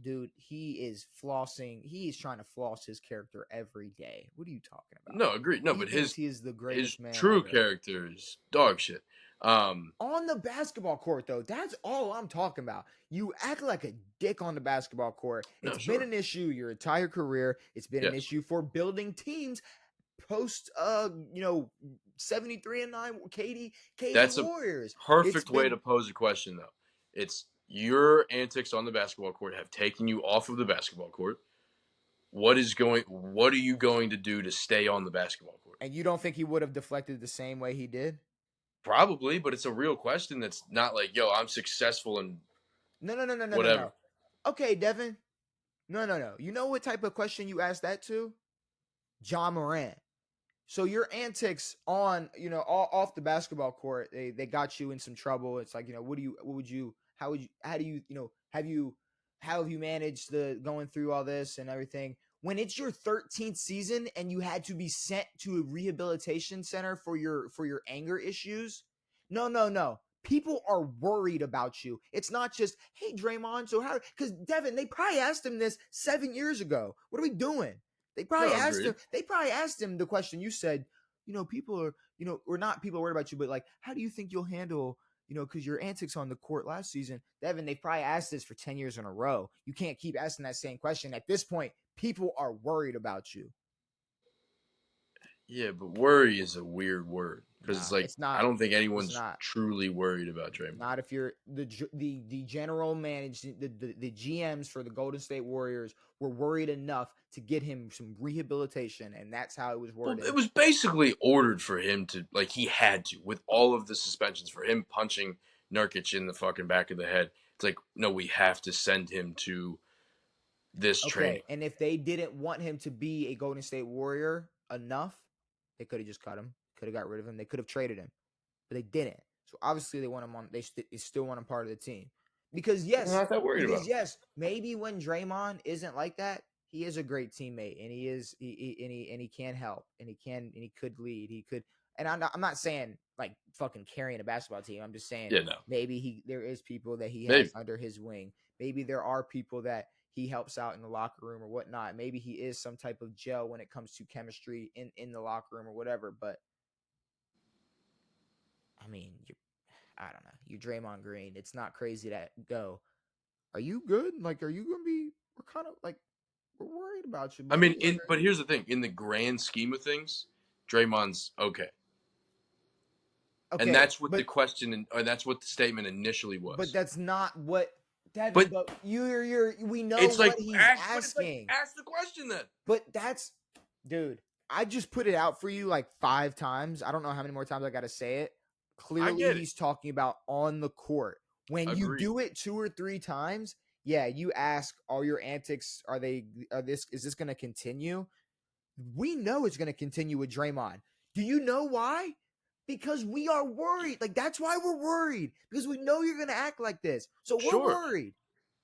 Dude, he is flossing. He is trying to floss his character every day. What are you talking about? No, agreed. No, but he is the greatest man. His true character is dog shit. On the basketball court, though, that's all I'm talking about. You act like a dick on the basketball court. It's been an issue your entire career. It's been an issue for building teams post 73-9 KD that's Warriors. A perfect way to pose a question, though. It's your antics on the basketball court have taken you off of the basketball court. What are you going to do to stay on the basketball court? And you don't think he would have deflected the same way he did? Probably, but it's a real question that's not like, yo, I'm successful and no. Whatever. No. Okay, Devin. No. You know what type of question you asked that to? John Morant. So your antics on, off the basketball court, they got you in some trouble. It's like, how have you managed going through all this and everything? When it's your 13th season and you had to be sent to a rehabilitation center for your anger issues. No. People are worried about you. It's not just, hey, Draymond, so how, because Devin, they probably asked him this 7 years ago. What are we doing? They probably asked him the question you said, people are, or not people are worried about you, but like, how do you think you'll handle, because your antics on the court last season, Devin, they probably asked this for 10 years in a row. You can't keep asking that same question. At this point, people are worried about you. Yeah, but worry is a weird word because I don't think anyone's truly worried about Draymond. Not if you're the general manager, the GMs for the Golden State Warriors were worried enough to get him some rehabilitation, and that's how it was worded. Well, it was basically ordered for him to, he had to, with all of the suspensions, for him punching Nurkic in the fucking back of the head. It's like, no, we have to send him to this training. And if they didn't want him to be a Golden State Warrior enough, they could have just cut him, could have got rid of him. They could have traded him, but they didn't. So obviously they want him on. They still want him part of the team because I'm not that worried about. Yes, maybe when Draymond isn't like that, he is a great teammate and he can help and he could lead. He could. And I'm not saying like fucking carrying a basketball team. I'm just saying maybe there is people that he has under his wing. Maybe there are people that he helps out in the locker room or whatnot. Maybe he is some type of gel when it comes to chemistry in the locker room or whatever. But I mean, I don't know. You're Draymond Green. It's not crazy to go, are you good? Like, are you going to be, we're kind of like, we're worried about you. I mean, but here's the thing. In the grand scheme of things, Draymond's okay. And that's what the question, or that's what the statement initially was. But that's not what, Devin, but we know it's what he's asking. Ask the question then. But that's, dude, I just put it out for you like 5 times. I don't know how many more times I got to say it. Clearly, he's talking about on the court. When you do it 2 or 3 times, you ask, are your antics, is this going to continue? We know it's going to continue with Draymond. Do you know why? Because we are worried. Like, that's why we're worried. Because we know you're going to act like this. So we're worried.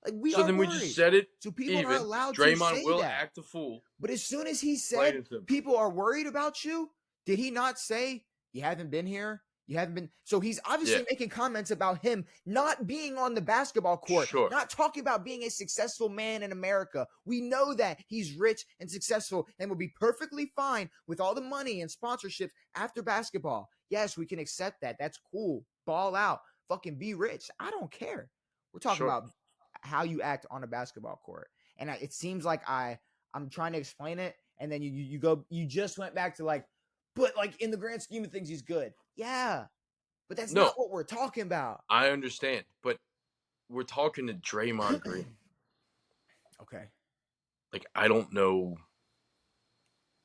Like, we are worried. So then we just said it. So people are allowed Draymond to say will that. act a fool. But as soon as he said people are worried about you, did he not say, you haven't been here? You haven't been. So he's obviously making comments about him not being on the basketball court, not talking about being a successful man in America. We know that he's rich and successful and will be perfectly fine with all the money and sponsorships after basketball. Yes, we can accept that. That's cool. Ball out. Fucking be rich. I don't care. We're talking about how you act on a basketball court. And it seems like I'm trying to explain it. And then you just went back to like, but like in the grand scheme of things, he's good. Yeah. But that's not what we're talking about. I understand. But we're talking to Draymond Green. Okay. Like, I don't know.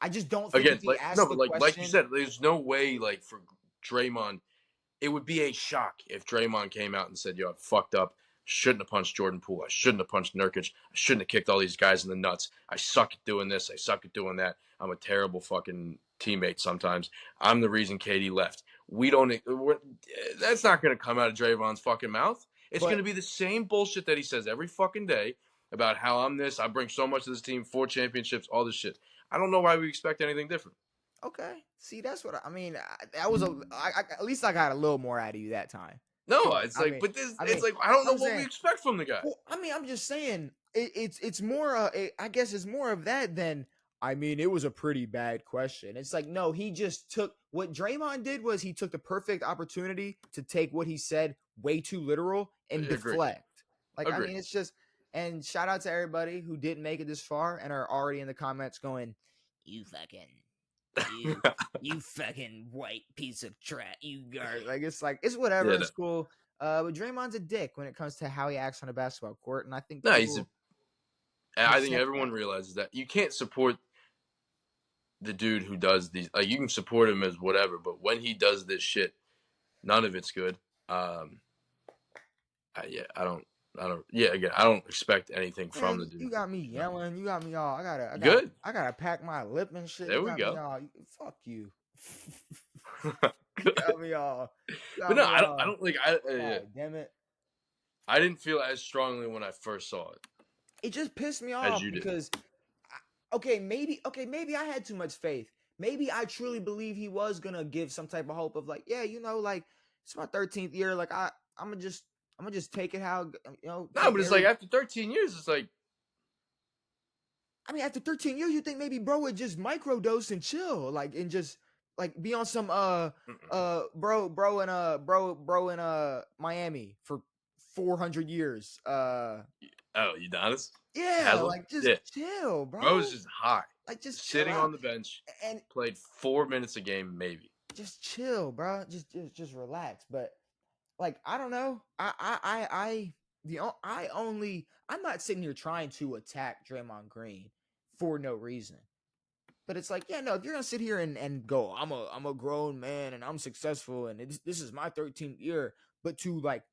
I just don't think if he asked the question, like you said, there's no way like for Draymond, it would be a shock if Draymond came out and said, yo, I fucked up. Shouldn't have punched Jordan Poole. I shouldn't have punched Nurkic. I shouldn't have kicked all these guys in the nuts. I suck at doing this. I suck at doing that. I'm a terrible fucking teammate sometimes. I'm the reason KD left. That's not going to come out of Draymond's fucking mouth. It's going to be the same bullshit that he says every fucking day about how I'm this. I bring so much to this team, 4 championships, all this shit. I don't know why we expect anything different. Okay. See, that's what I mean. That was at least I got a little more out of you that time. No, it's like, but this, it's like, I don't know what we expect from the guy. Well, I mean, I'm just saying it's more, I guess it's more of that than, I mean, it was a pretty bad question. It's like, no, he just took what Draymond did was he took the perfect opportunity to take what he said way too literal and deflect. Like, I mean, it's just, and shout out to everybody who didn't make it this far and are already in the comments going, you fucking white piece of trash, you guard. Like, it's whatever. It's cool. But Draymond's a dick when it comes to how he acts on a basketball court, and I think I think everyone realizes that you can't support the dude who does these. Like, you can support him as whatever, but when he does this shit, none of it's good. I don't expect anything from the dude. You got me yelling. You got me all. I gotta pack my lip and shit. There we go. Fuck you. You got me all. But no, I don't like. Damn it. I didn't feel as strongly when I first saw it. It just pissed me off because, maybe I had too much faith. Maybe I truly believe he was gonna give some type of hope of like, yeah, like it's my 13th year. Like I'm gonna just take it how No, but it's like after 13 years, it's like. I mean, after 13 years, you think maybe bro would just microdose and chill, like, and just like be on some bro in Miami for 400 years. Udonis? Yeah, like just chill, bro. Bro's just high. Like just sitting on the bench and played 4 minutes a game, maybe. Just chill, bro. Just relax. But like, I don't know. I'm not sitting here trying to attack Draymond Green for no reason. But it's like, yeah, no, if you're gonna sit here and go, I'm a grown man and I'm successful and this is my 13th year, but to like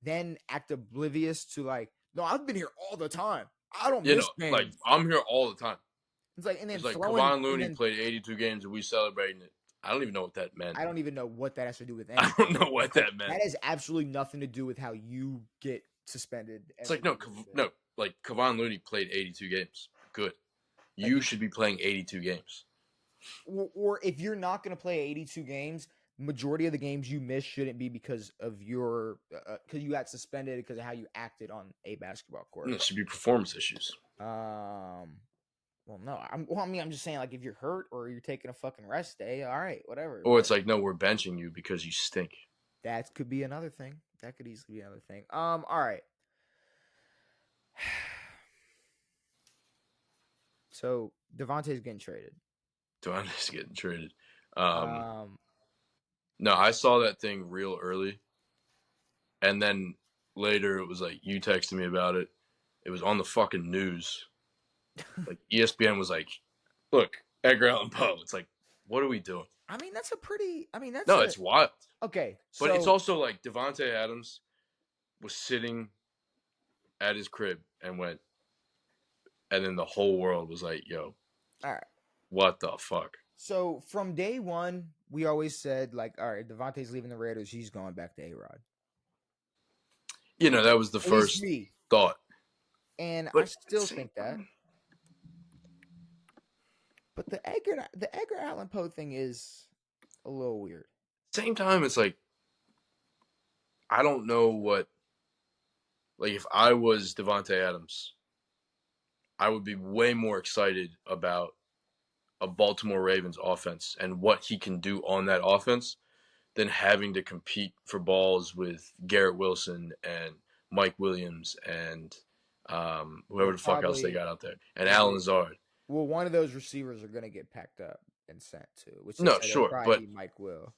then act oblivious to like, no, I've been here all the time. I don't miss games. Like I'm here all the time. It's like, and then it's like Kevon Looney played 82 games and we celebrating it. I don't even know what that meant. I don't even know what that has to do with anything. I don't know what that meant. That has absolutely nothing to do with how you get suspended. It's like like Kevon Looney played 82 games. Good. You should be playing 82 games. Or if you're not going to play 82 games, majority of the games you miss shouldn't be because of your because you got suspended because of how you acted on a basketball court. It should be performance issues. Well, no. I'm just saying, like, if you're hurt or you're taking a fucking rest day, all right, whatever. Or it's like, no, we're benching you because you stink. That could be another thing. That could easily be another thing. All right. So Davante's getting traded. Davante's getting traded. No, I saw that thing real early, and then later it was like you texted me about it. It was on the fucking news. Like ESPN was like, "Look, Edgar Allan Poe." It's like, what are we doing? I mean, that's a pretty. I mean, that's it's wild. Okay, but it's also like Davantae Adams was sitting at his crib and went, and then the whole world was like, "Yo, all right, what the fuck?" So from day one, we always said like, "All right, Davante's leaving the Raiders. He's going back to A-Rod." You know, that was the first thought, and I still think that. But the Edgar Allan Poe thing is a little weird. Same time, it's like I don't know what. Like if I was Davantae Adams, I would be way more excited about a Baltimore Ravens offense and what he can do on that offense than having to compete for balls with Garrett Wilson and Mike Williams and whoever the fuck else they got out there, and Alan Lazard. Well, one of those receivers are going to get packed up and sent to, which no, said sure, probably but be Mike Will.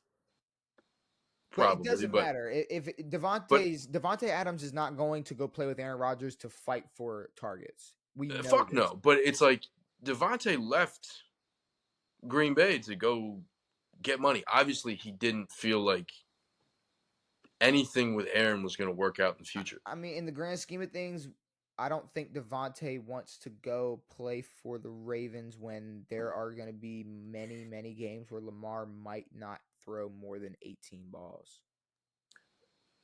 Probably, but it doesn't matter if Davantae Adams is not going to go play with Aaron Rodgers to fight for targets. We know fuck this. no, but it's like Davantae left Green Bay to go get money. Obviously, he didn't feel like anything with Aaron was going to work out in the future. I mean, in the grand scheme of things, I don't think Davantae wants to go play for the Ravens when there are going to be many, many games where Lamar might not throw more than 18 balls.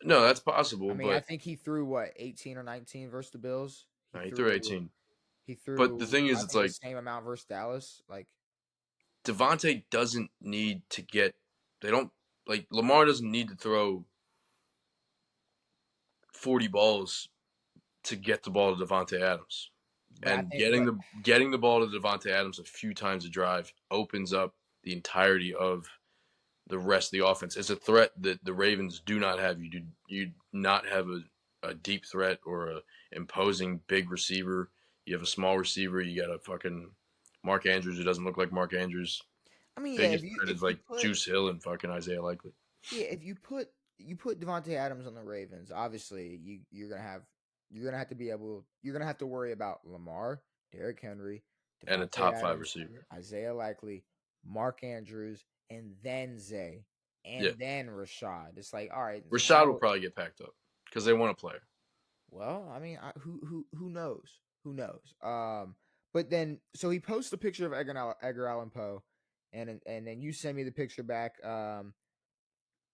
No, that's possible. I mean, I think he threw 18 or 19 versus the Bills. He threw 18. He threw. But the thing is, it's like the same amount versus Dallas. Like Davantae doesn't need to get. They don't like Lamar doesn't need to throw 40 balls to get the ball to Davantae Adams. And getting the ball to Davantae Adams a few times a drive opens up the entirety of the rest of the offense. It's a threat that the Ravens do not have. You do not have a deep threat or a imposing big receiver. You have a small receiver. You got a fucking Mark Andrews who doesn't look like Mark Andrews. I mean, biggest threat is like Juice Hill and fucking Isaiah Likely. Yeah, if you put Davantae Adams on the Ravens, obviously you're gonna have to worry about Lamar, Derrick Henry, Davantae and a top Adams, 5 receiver, Isaiah Likely, Mark Andrews, and then Zay, and then Rashad. It's like, all right, Rashad will probably get packed up because they want a player. Well, I mean, who knows? Who knows? But then so he posts a picture of Edgar Allan Poe, and then you send me the picture back.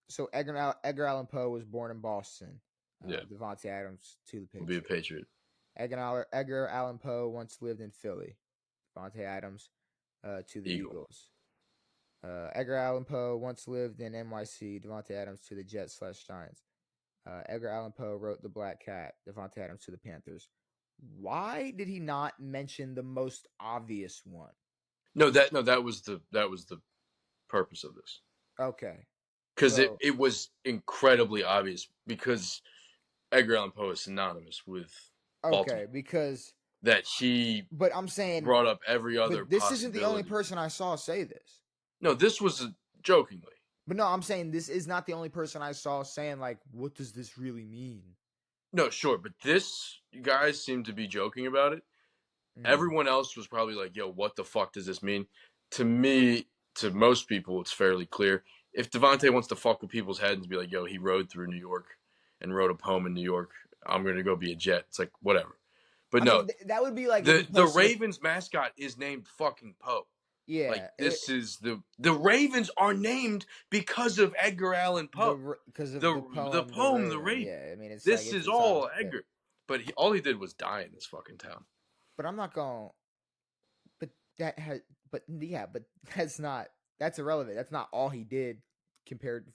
So Edgar Allan Poe was born in Boston. Davantae Adams to the picture. Will be a Patriot. Edgar Allan Poe once lived in Philly. Davantae Adams to the Eagles. Edgar Allan Poe once lived in NYC. Davantae Adams to the Jets/Giants. Edgar Allan Poe wrote The Black Cat. Davantae Adams to the Panthers. Why did he not mention the most obvious one? No, that was the purpose of this. Okay. Because it was incredibly obvious because Edgar Allan Poe is synonymous with Baltimore. Because that he but I'm saying brought up every other this isn't the only person I saw say this. No, this was jokingly. But no, I'm saying this is not the only person I saw saying, like, what does this really mean? No, sure, but this guys seem to be joking about it. Everyone else was probably like, yo, what the fuck does this mean? To me, to most people, it's fairly clear. If Davantae wants to fuck with people's heads and be like, yo, he rode through New York and wrote a poem in New York, I'm going to go be a Jet. It's like, whatever. But I mean, that would be like the Ravens mascot is named fucking Poe. Yeah. Like, this is the Ravens are named because of Edgar Allan Poe. Because of the poem, the Raven. Yeah, I mean, this is all Edgar. But all he did was die in this fucking town. But I'm not going. But that's irrelevant. That's not all he did compared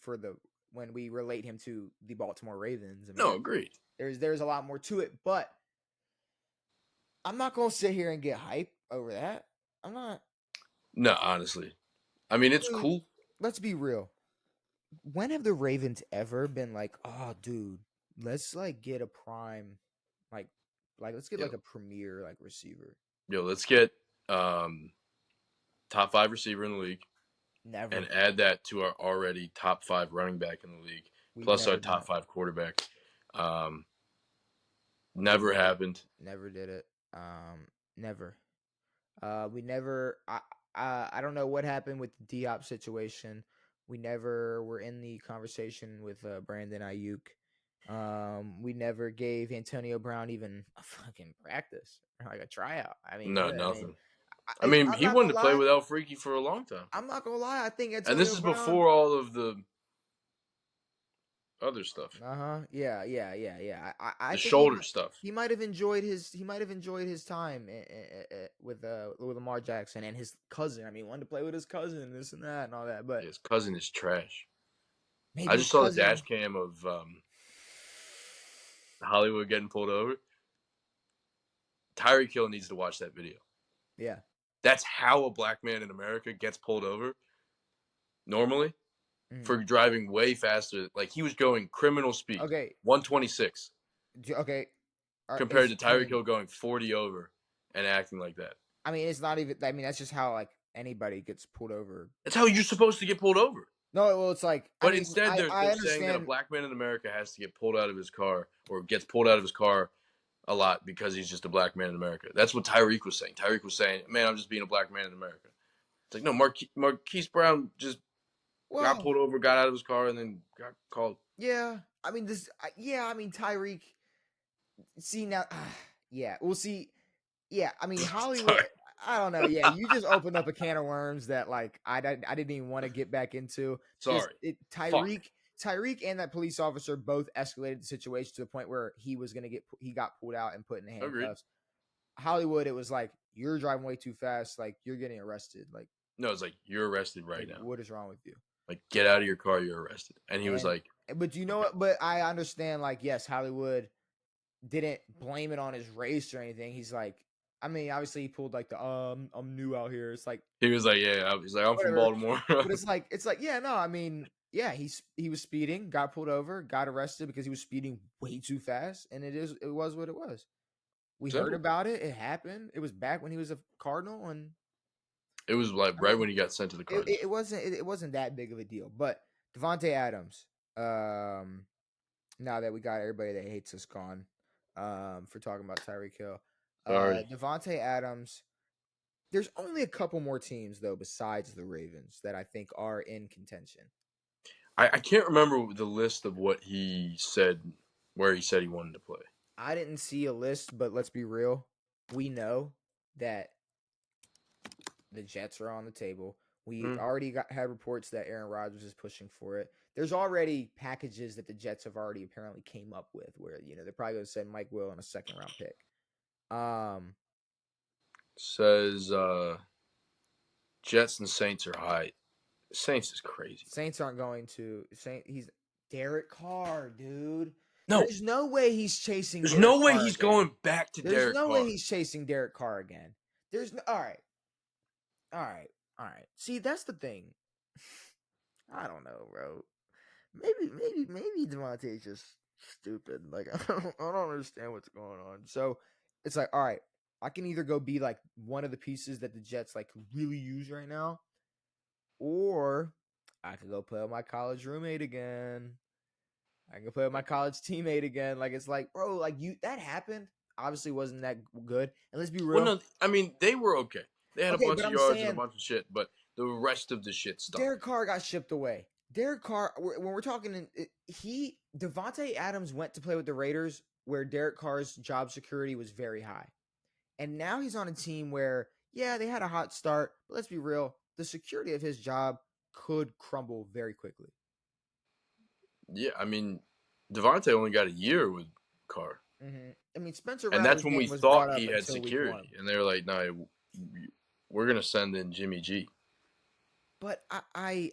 when we relate him to the Baltimore Ravens. I mean, no, agreed. There's a lot more to it, but I'm not going to sit here and get hype over that. I'm not. No, honestly. I mean, it's cool. Let's be real. When have the Ravens ever been like, oh, dude, let's like get a prime, like let's get like a premier like receiver. Yo, let's get top 5 receiver in the league. Never. And add that to our already top 5 running back in the league, plus our top 5 quarterback. Never happened. Never did it. Never. We never. I don't know what happened with the D-Hop situation. We never were in the conversation with Brandon Ayuk. We never gave Antonio Brown even a fucking practice, like a tryout. I mean, nothing. I mean, he wanted to play with El Freaky for a long time. I'm not gonna lie. I think Antonio and this is Brown, before all of the other stuff. Yeah. I the shoulder stuff. He might have enjoyed his time with Lamar Jackson and his cousin. I mean, wanted to play with his cousin, this and that, and all that. But his cousin is trash. I just saw the dash cam of Hollywood getting pulled over. Tyreek Hill needs to watch that video. Yeah. That's how a black man in America gets pulled over normally for driving way faster. Like, he was going criminal speed. Okay. 126. Okay. Compared to Tyreek Hill going 40 over and acting like that. I mean, it's not even. I mean, that's just how like anybody gets pulled over. That's how you're supposed to get pulled over. No, well, it's like. But instead, they're saying that a black man in America has to get pulled out of his car or gets pulled out of his car a lot because he's just a black man in America. That's what Tyreek was saying. Tyreek was saying, "Man, I'm just being a black man in America." It's like, no, Marquise Brown just got pulled over, got out of his car, and then got called. Yeah, I mean Tyreek. See now, yeah, we'll see. Yeah, I mean Hollywood. I don't know. Yeah, you just opened up a can of worms that like I didn't even want to get back into. Sorry, Tyreek and that police officer both escalated the situation to the point where he got pulled out and put in the handcuffs. Agreed. Hollywood, it was like, you're driving way too fast. Like, you're getting arrested. Like, no, it's like, you're arrested right now. What is wrong with you? Like, get out of your car. You're arrested. And he was like, but you know what? But I understand. Like, yes, Hollywood didn't blame it on his race or anything. He's like, I mean, obviously he pulled like the I'm new out here. It's like he was like, yeah, he's like, I'm from Baltimore. But it's like, yeah, no, I mean, yeah, he was speeding, got pulled over, got arrested because he was speeding way too fast, and it was what it was. We heard about it. It happened. It was back when he was a Cardinal, and it was like right when he got sent to the Cardinals. It wasn't that big of a deal. But Davantae Adams, now that we got everybody that hates us gone, for talking about Tyreek Hill. Davantae Adams, there's only a couple more teams, though, besides the Ravens that I think are in contention. I can't remember the list of what he said, where he said he wanted to play. I didn't see a list, but let's be real. We know that the Jets are on the table. We already had reports that Aaron Rodgers is pushing for it. There's already packages that the Jets have already apparently came up with where, they're probably going to send Mike Will on a second-round pick. Says Jets and Saints are high. Saints is crazy. Saints aren't going to. He's Derek Carr, dude. No. There's no way he's chasing There's Derek no way Carr he's again. going back to Derek Carr. There's no way he's chasing Derek Carr again. There's no. All right. See, that's the thing. I don't know, bro. Maybe Davante's just stupid. Like, I don't understand what's going on. So it's like, all right, I can either go be like one of the pieces that the Jets like really use right now, or I could go play with my college roommate again. I can play with my college teammate again. Like, it's like, bro, like that happened. Obviously wasn't that good. And let's be real. Well, no, I mean, they were okay. They had a bunch of yards and a bunch of shit, but the rest of the shit stuff. Derek Carr got shipped away. Derek Carr, when we're talking, Davantae Adams went to play with the Raiders where Derek Carr's job security was very high. And now he's on a team where, yeah, they had a hot start, but let's be real, the security of his job could crumble very quickly. Yeah, I mean, Davantae only got a year with Carr. Mm-hmm. I mean, Spencer and that's when we thought he had security. And they were like, no, we're going to send in Jimmy G. But I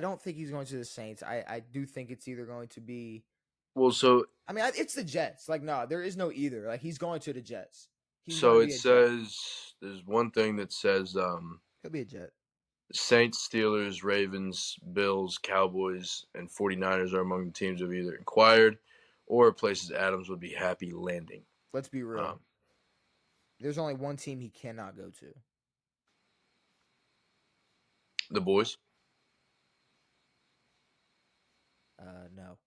don't think he's going to the Saints. I do think it's either going to be. Well, so. I mean, it's the Jets. Like, no, there is no either. Like, he's going to the Jets. So it says, there's one thing that says. He'll be a Jet. Saints, Steelers, Ravens, Bills, Cowboys, and 49ers are among the teams who have either inquired or places Adams would be happy landing. Let's be real. There's only one team he cannot go to. The boys? No.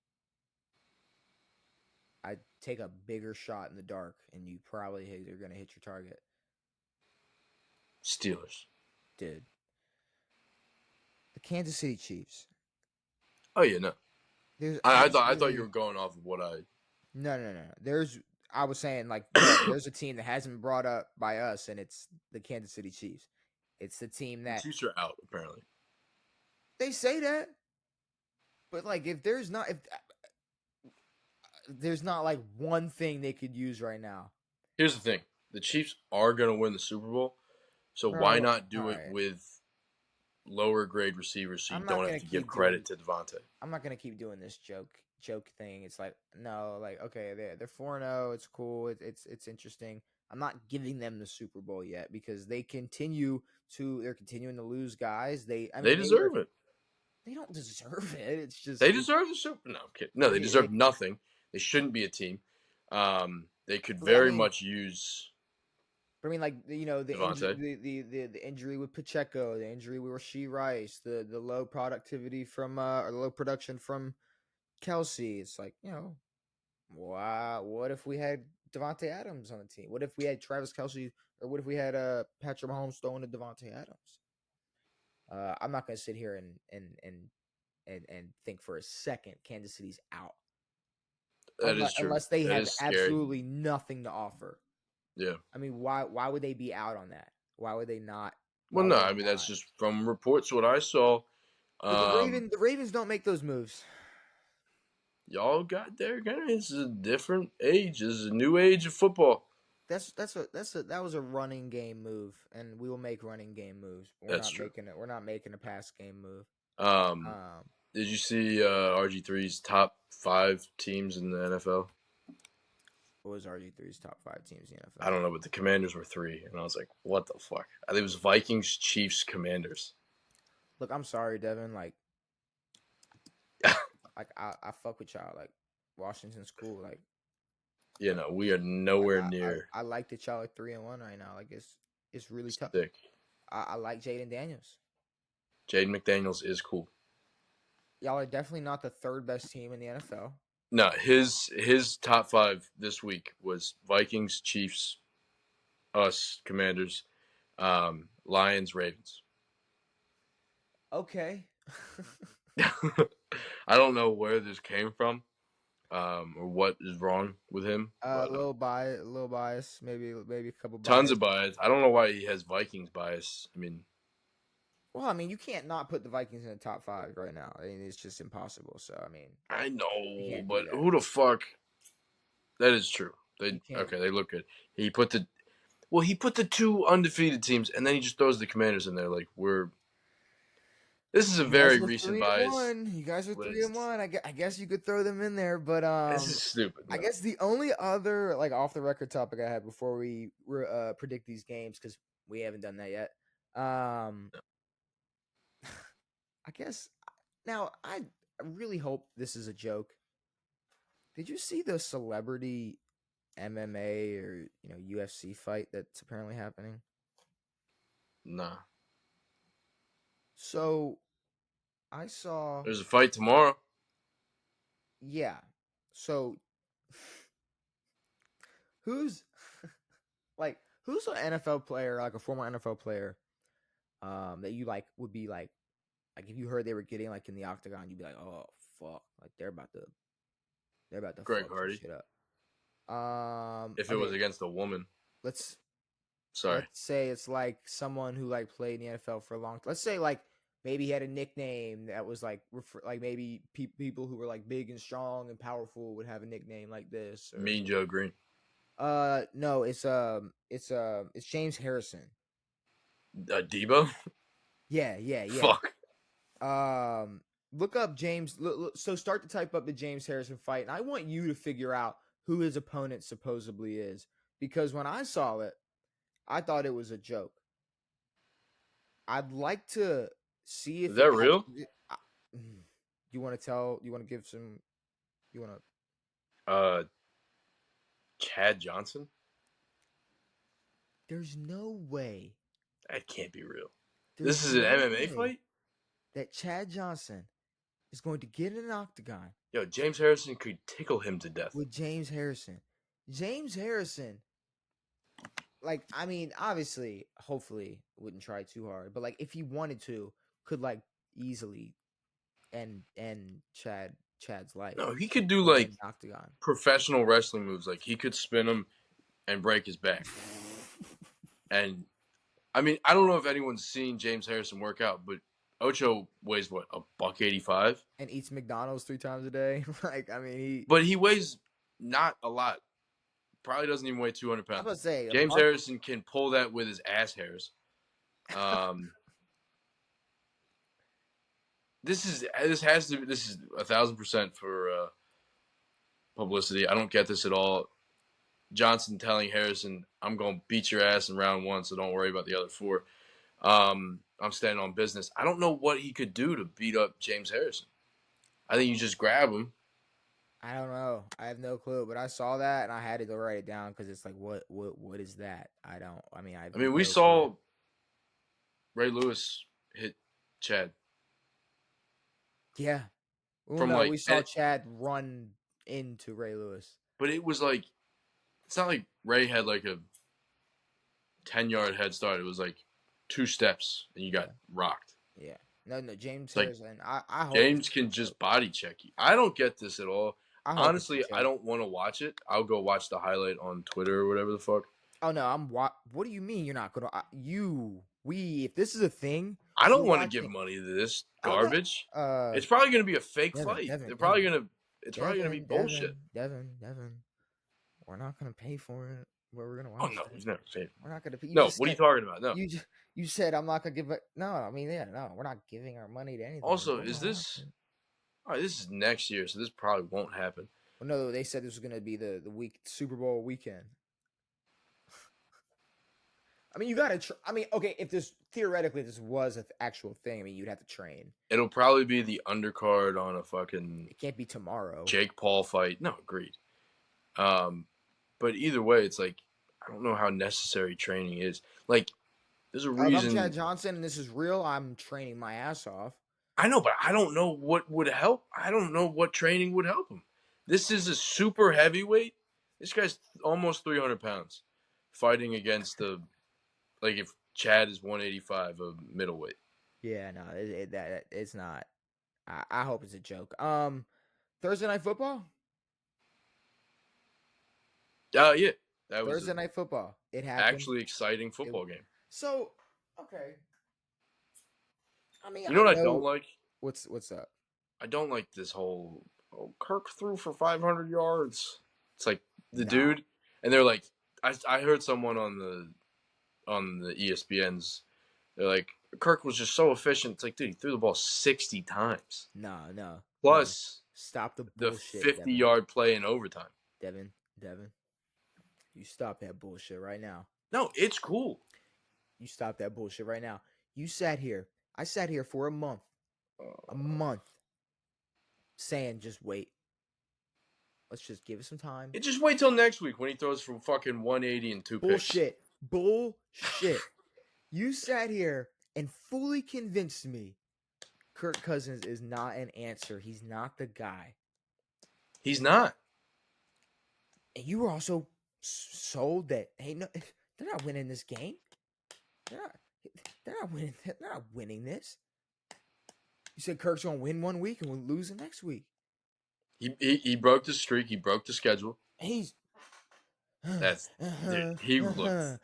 I'd take a bigger shot in the dark, and you probably are going to hit your target. Steelers. Dude. The Kansas City Chiefs. Oh, yeah, no. I thought you were going off of what I... No. I was saying, like, there's a team that hasn't been brought up by us, and it's the Kansas City Chiefs. It's the team that... The Chiefs are out, apparently. They say that. But, like, if there's not like, one thing they could use right now. Here's the thing. The Chiefs are going to win the Super Bowl, so why not do it with lower grade receivers, so you don't have to give credit to Davantae. I'm not gonna keep doing this joke thing. It's like, no, like, okay, they're 4-0. It's cool. It's interesting. I'm not giving them the Super Bowl yet because they're continuing to lose guys. They deserve it. They don't deserve it. It's just they deserve the Super. No, I'm kidding. No, they deserve nothing. They shouldn't be a team. They could very much use. I mean, like, you know, the injury with Pacheco, the injury with Rashee Rice, the low productivity from or low production from Kelsey. It's like, you know, wow. What if we had Davantae Adams on the team? What if we had Travis Kelsey, or what if we had Patrick Mahomes throwing to Davantae Adams? I'm not gonna sit here and think for a second Kansas City's out. That is true. Unless they have absolutely nothing to offer. Yeah. I mean, why would they be out on that? Why would they not? Well, no, I mean, that's just from reports what I saw. The Ravens don't make those moves. Y'all got there, guys. This is a different age. This is a new age of football. That was a running game move, and we will make running game moves. We're not making a pass game move. Did you see RG3's top 5 teams in the NFL? What was RG3's top 5 teams in the NFL? I don't know, but the Commanders were 3, and I was like, "What the fuck?" I think it was Vikings, Chiefs, Commanders. Look, I'm sorry, Devin. Like, I fuck with y'all. Like, Washington's cool. Like, you know, we are nowhere near. I like that y'all are 3-1 right now. Like, it's really tough. Sick. I like Jaden Daniels. Jaden McDaniels is cool. Y'all are definitely not the 3rd best team in the NFL. No, his top 5 this week was Vikings, Chiefs, us, Commanders, Lions, Ravens. Okay. I don't know where this came from, or what is wrong with him. A little bias, maybe a couple. Tons of bias. I don't know why he has Vikings bias. I mean. Well, I mean, you can't not put the Vikings in the top 5 right now. I mean, it's just impossible. So, I mean, I know, but who the fuck? That is true. They look good. He put the 2 undefeated teams, and then he just throws the Commanders in there. Like, this is a very recent bias. You guys are 3-1. I guess you could throw them in there, but this is stupid. I guess the only other like off the record topic I had before we predict these games, because we haven't done that yet. I guess now I really hope this is a joke. Did you see the celebrity MMA or UFC fight that's apparently happening? Nah. So I saw there's a fight tomorrow. Yeah. So who's an NFL player, like a former NFL player, that you like would be like if you heard they were getting like in the octagon, you'd be like, oh fuck, like they're about to Greg fuck Hardy. Shit up. If it was against a woman. Let's say it's like someone who like played in the NFL for a long time. Let's say like maybe he had a nickname that was like maybe people who were like big and strong and powerful would have a nickname like this. Mean Joe Green. No, it's James Harrison. Debo? Yeah. Fuck. Look up James. So start to type up the James Harrison fight, and I want you to figure out who his opponent supposedly is, because when I saw it, I thought it was a joke. I'd like to see if is that real. You want to tell? You want to give some? You want to? Chad Johnson. There's no way. That can't be real. This is an MMA fight? That Chad Johnson is going to get in an octagon. Yo, James Harrison could tickle him to death. With James Harrison. James Harrison, like, I mean, obviously, hopefully, wouldn't try too hard. But, like, if he wanted to, could, like, easily end Chad's life. No, he could do, like, octagon professional wrestling moves. Like, he could spin him and break his back. And I mean, I don't know if anyone's seen James Harrison work out, but Ocho weighs what, $185? And eats McDonald's 3 times a day. Like, I mean, But he weighs not a lot. Probably doesn't even weigh 200 pounds. I was about to say, James Harrison can pull that with his ass hairs. This is 1,000% for publicity. I don't get this at all. Johnson telling Harrison, "I'm going to beat your ass in round 1, so don't worry about the other 4. I'm standing on business." I don't know what he could do to beat up James Harrison. I think you just grab him. I don't know. I have no clue. But I saw that and I had to go write it down because it's like, what is that? I mean, we saw Ray Lewis hit Chad. Yeah. Well, no, we saw Chad run into Ray Lewis. But it was like, it's not like Ray had like a 10-yard head start. It was like 2 steps and you got rocked. Yeah. No, James Harrison. I hope James can just body check you. I don't get this at all. Honestly, I don't want to watch it. I'll go watch the highlight on Twitter or whatever the fuck. Oh no, what do you mean you're not gonna? If this is a thing, I don't want to give money to this garbage. It's probably gonna be a fake fight. It's probably gonna be bullshit. Devin, we're not gonna pay for it. We're gonna watch. Oh no, he's never paid. We're not gonna pay. No, what are you talking about? No, you said I'm not gonna give it. No, I mean, yeah, no, we're not giving our money to anything. Also, is this? All right, this is next year, so this probably won't happen. Well, no, they said this was gonna be the Super Bowl weekend. I mean, you gotta. Okay, if this was an actual thing, I mean, you'd have to train. It'll probably be the undercard on a fucking. It can't be tomorrow. Jake Paul fight. No, agreed. But either way, it's like I don't know how necessary training is. Like, there's a reason. If I'm Chad Johnson and this is real, I'm training my ass off. I know, but I don't know what would help. I don't know what training would help him. This is a super heavyweight. This guy's almost 300 pounds, fighting against like if Chad is 185, a middleweight. Yeah, no, it's not. I hope it's a joke. Thursday Night Football. Yeah, that was Thursday Night Football. It happened. Actually, exciting football game. So, okay. I mean, you know what I don't like? What's up? I don't like this whole Kirk threw for 500 yards. It's like the dude, and they're like, I heard someone on the ESPN's, they're like, Kirk was just so efficient. It's like, dude, he threw the ball 60 times. No. Plus, stop the bullshit. The 50-yard play in overtime. Devin, you stop that bullshit right now. No, it's cool. You stop that bullshit right now. You sat here. I sat here for a month. Saying just wait. Let's just give it some time. Just wait till next week when he throws from fucking 180 and 2 picks. Bullshit. You sat here and fully convinced me Kirk Cousins is not an answer. He's not the guy. He's not. And you were also sold that, hey, no, they're not winning this game. They're not winning. They're not winning this. You said Kirk's gonna win one week and we'll lose the next week. He broke the streak. He broke the schedule. Dude, he looked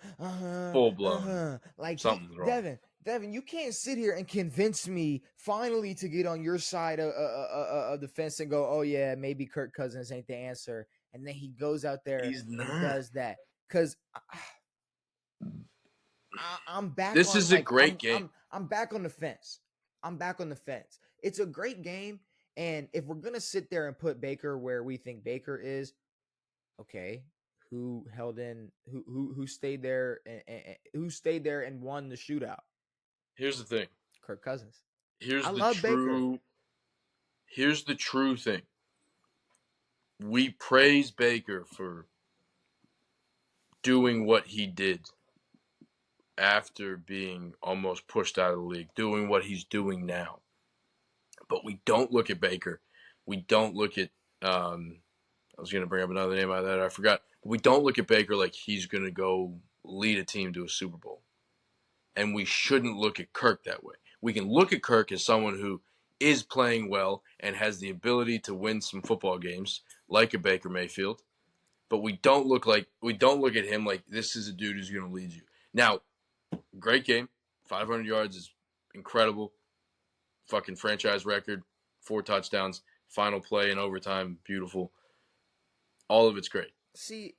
full blown. Like something's wrong. Devin, you can't sit here and convince me finally to get on your side of the fence and go, oh yeah, maybe Kirk Cousins ain't the answer, and then he goes out there and does that. Because I'm back. This is a great game. I'm back on the fence. It's a great game, and if we're gonna sit there and put Baker where we think Baker is, okay, who stayed there and won the shootout? Here's the thing. Kirk Cousins. Here's the true thing. We praise Baker for doing what he did after being almost pushed out of the league, doing what he's doing now. But we don't look at Baker. We don't look at I was going to bring up another name out of that. I forgot. We don't look at Baker like he's going to go lead a team to a Super Bowl. And we shouldn't look at Kirk that way. We can look at Kirk as someone who is playing well and has the ability to win some football games, like a Baker Mayfield. But we don't look at him like this is a dude who's going to lead you. Now, great game. 500 yards is incredible. Fucking franchise record. 4 touchdowns. Final play in overtime. Beautiful. All of it's great. See,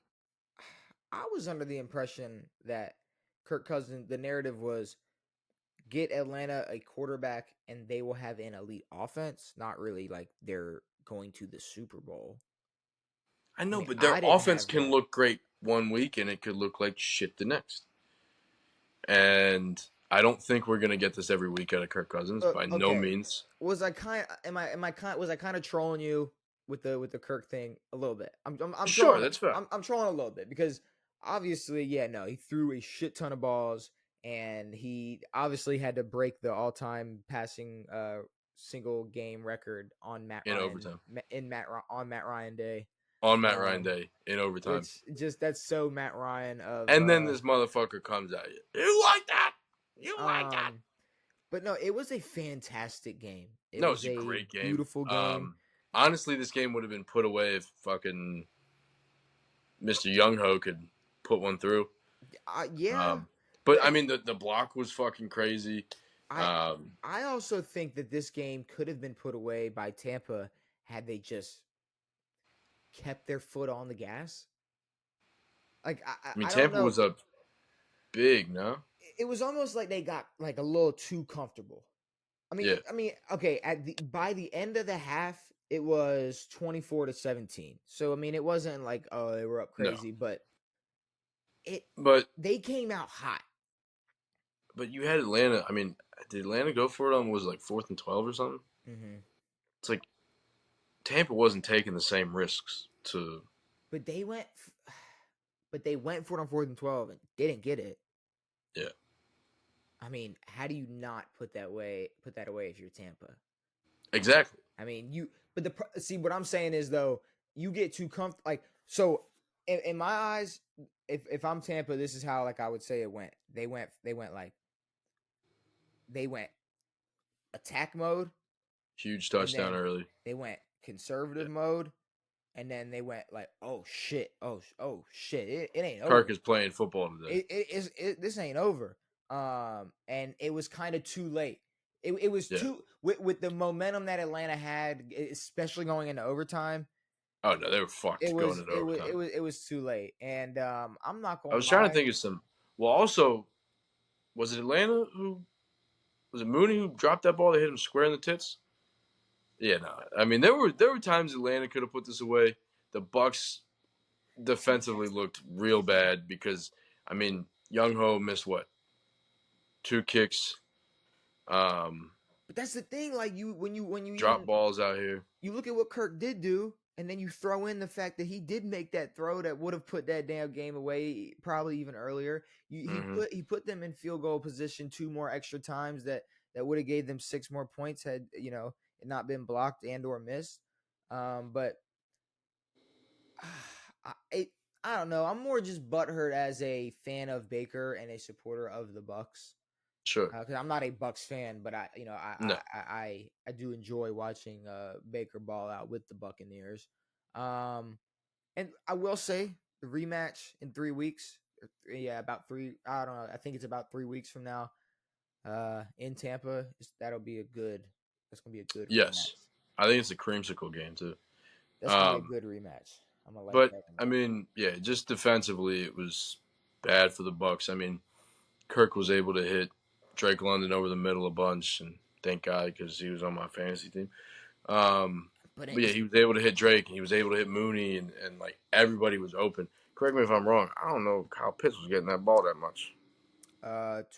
I was under the impression that Kirk Cousins, the narrative was get Atlanta a quarterback and they will have an elite offense. Not really like they're going to the Super Bowl. I know, I mean, but their I didn't offense have can that. look great one week and it could look like shit the next. And I don't think we're gonna get this every week out of Kirk Cousins by no Okay. means. Was I kind of trolling you with the Kirk thing a little bit? I'm Sure, trolling. that's fair. I'm trolling a little bit because obviously, yeah, no, he threw a shit ton of balls and he obviously had to break the all-time passing single game record on Matt In Ryan overtime. on Matt Ryan Day. On Matt Ryan Day in overtime. Which just that's so Matt Ryan of and then this motherfucker comes at you. You like that? You like that? But no, it was a fantastic game. It No, was it's a great game. Beautiful game. Honestly, this game would have been put away if fucking Mr. Youngho could put one through. Yeah. But I mean, the block was fucking crazy. I also think that this game could have been put away by Tampa had they just kept their foot on the gas. Like I mean, I Tampa was up big, no? It was almost like they got like a little too comfortable. I mean, okay. By the end of the half, it was 24-17. So I mean, it wasn't like they were up crazy, but they came out hot. But you had Atlanta. I mean, did Atlanta go for it on was it like 4th and 12 or something? Mm-hmm. It's like Tampa wasn't taking the same risks to. But they went for it on 4th and 12 and didn't get it. Yeah. I mean, how do you not put that away if you're Tampa? Exactly. I mean, see what I'm saying is though, you get too comfortable. Like, so in my eyes, if I'm Tampa, this is how like I would say it went. They went attack mode. Huge touchdown early. They went conservative mode. And then they went like, oh shit, it ain't over. Kirk is playing football today. This ain't over. And it was kind of too late. It was too with the momentum that Atlanta had, especially going into overtime. Oh no, they were fucked going into overtime. It was too late, and I'm not going. I was trying to think of some. Well, also, was it Atlanta who? Was it Mooney who dropped that ball that hit him square in the tits? Yeah, no. I mean, there were times Atlanta could have put this away. The Bucs defensively looked real bad because I mean, Youngho missed what? 2 kicks. But that's the thing. Like when you drop balls out here, you look at what Kirk did do, and then you throw in the fact that he did make that throw that would have put that damn game away probably even earlier. He put them in field goal position 2 more extra times that would have gave them 6 more points had it not been blocked and or missed. But I don't know. I'm more just butthurt as a fan of Baker and a supporter of the Bucs. Sure. Because I'm not a Bucs fan, but I do enjoy watching Baker ball out with the Buccaneers. And I will say the rematch in 3 weeks. About 3. I don't know. I think it's about 3 weeks from now. In Tampa, that's gonna be a good. Yes, rematch. I think it's a creamsicle game too. That's gonna be a good rematch. I'm gonna like but that. I mean, yeah, just defensively, it was bad for the Bucs. I mean, Kirk was able to hit Drake London over the middle a bunch, and thank God because he was on my fantasy team. But yeah, he was able to hit Drake, and he was able to hit Mooney, and like everybody was open. Correct me if I'm wrong. I don't know if Kyle Pitts was getting that ball that much.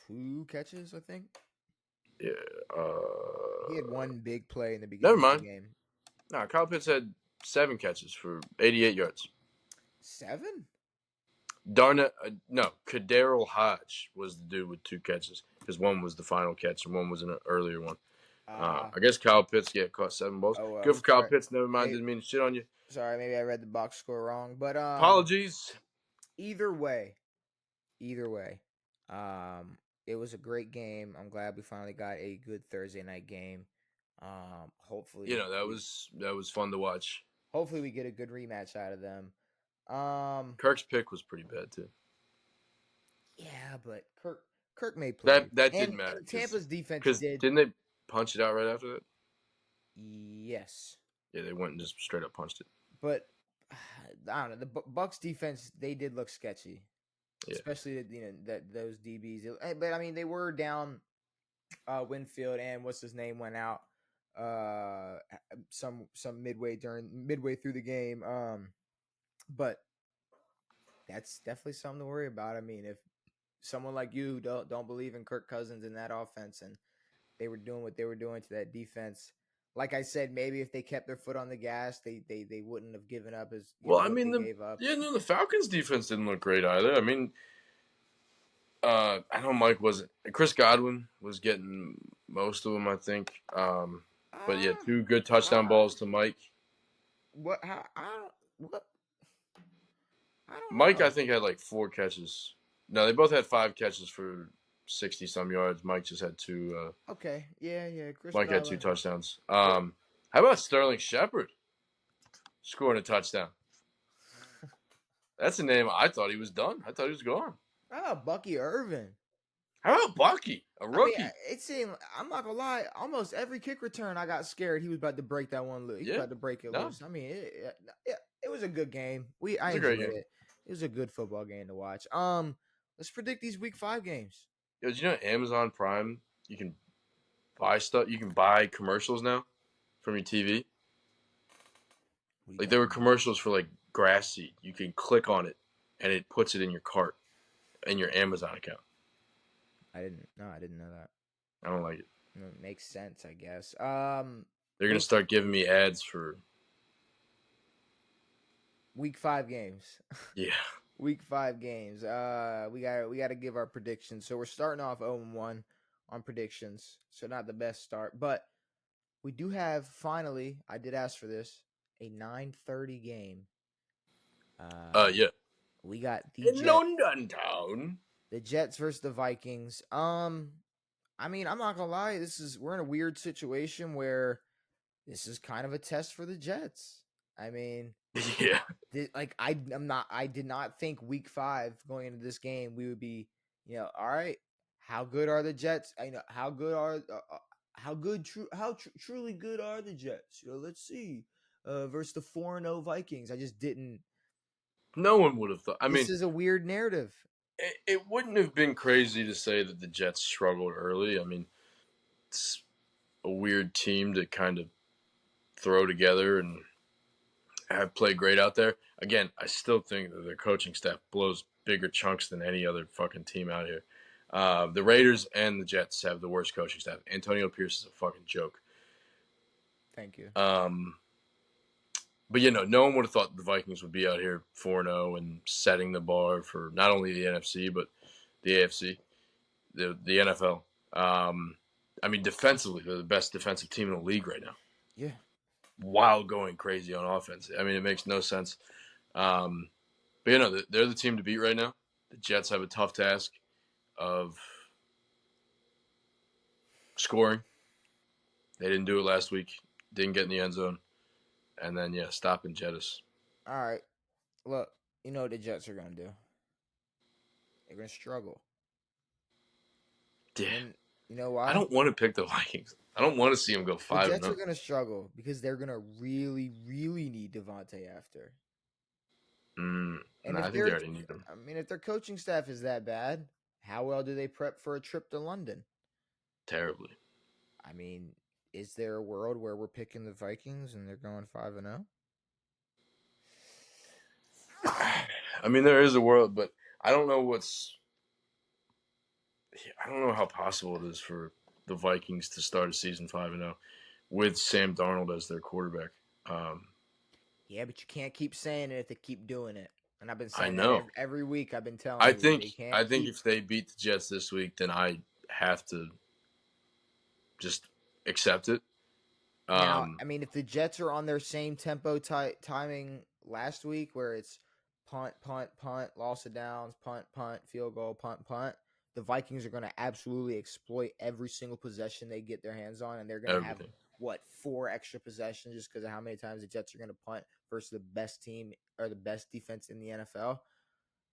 2 catches, I think. Yeah. He had 1 big play in the beginning of the game. No, Kyle Pitts had 7 catches for 88 yards. 7? Kadarrell Hodge was the dude with 2 catches because 1 was the final catch and 1 was an earlier one. I guess Kyle Pitts caught 7 balls. Good for Kyle Pitts. Never mind. Didn't mean to shit on you. Sorry, maybe I read the box score wrong, but apologies. Either way, it was a great game. I'm glad we finally got a good Thursday night game. Hopefully, that was fun to watch. Hopefully, we get a good rematch out of them. Kirk's pick was pretty bad too. Yeah, but Kirk made plays. That didn't matter. Tampa's defense didn't they punch it out right after that? Yes. Yeah, they went and just straight up punched it. But I don't know. The Bucs defense, they did look sketchy, especially that those DBs. But I mean, they were down Winfield and what's his name went out some midway through the game. But that's definitely something to worry about. I mean, if someone like you don't believe in Kirk Cousins in that offense, and they were doing what they were doing to that defense, like I said, maybe if they kept their foot on the gas, they wouldn't have given up as what they gave up. The Falcons defense didn't look great either. I mean, I know Chris Godwin was getting most of them, I think. But yeah, 2 good touchdown balls to Mike. What? Mike, I think, had like 4 catches. No, they both had 5 catches for 60-some yards. Mike just had 2. Okay, yeah. Mike had 2 touchdowns. How about Sterling Shepard scoring a touchdown? That's a name I thought he was done. I thought he was gone. How about Bucky Irvin? How about Bucky, a rookie? I mean, it seemed, I'm not gonna lie, almost every kick return I got scared he was about to break that one loose. He was about to break it loose. I mean, it was a good game. I enjoyed it. It was a good football game to watch. Let's predict these Week 5 games. Yo, did you know Amazon Prime, you can buy stuff, you can buy commercials now from your TV? Like, there were commercials for, like, grass seed. You can click on it, and it puts it in your cart, in your Amazon account. I didn't know that. I don't like it. It makes sense, I guess. They're going to start giving me ads for Week 5 games. Yeah. Week 5 games. We got to give our predictions. So we're starting off 0-1 on predictions. So not the best start, but we do have, finally, I did ask for this, a 9:30 game. Yeah. We got in London town. The Jets versus the Vikings. I mean, I'm not gonna lie. We're in a weird situation where this is kind of a test for the Jets. I mean, yeah. I did not think Week 5 going into this game we would be, all right. How good are the Jets? Truly good are the Jets? Let's see. Versus the 4-0 Vikings. I just didn't. No one would have thought. This is a weird narrative. It wouldn't have been crazy to say that the Jets struggled early. I mean, it's a weird team to kind of throw together and have played great out there. Again, I still think that their coaching staff blows bigger chunks than any other fucking team out here. The Raiders and the Jets have the worst coaching staff. Antonio Pierce is a fucking joke. Thank you. But, no one would have thought the Vikings would be out here 4-0 and setting the bar for not only the NFC, but the AFC, the NFL. I mean, defensively, they're the best defensive team in the league right now. Yeah. While going crazy on offense. I mean, it makes no sense. But, they're the team to beat right now. The Jets have a tough task of scoring. They didn't do it last week. Didn't get in the end zone. And then, stopping Jettis. All right. Look, you know what the Jets are going to do. They're going to struggle. Yeah. And you know why? I don't want to pick the Vikings. I don't want to see them go 5-0. The Jets are going to struggle because they're going to really, really need Davantae after. And I think they already need them. I mean, if their coaching staff is that bad, how well do they prep for a trip to London? Terribly. I mean, is there a world where we're picking the Vikings and they're going 5-0? I mean, there is a world, but I don't know how possible it is for the Vikings to start a season 5-0 with Sam Darnold as their quarterback. Yeah, but you can't keep saying it if they keep doing it. And I've been saying that every week. I've been telling I think if they beat the Jets this week, then I have to just accept it. Now, I mean, if the Jets are on their same tempo timing last week, where it's punt, loss of downs, punt, field goal, punt, the Vikings are going to absolutely exploit every single possession they get their hands on, and they're going to have 4 extra possessions just because of how many times the Jets are going to punt versus the best team or the best defense in the NFL.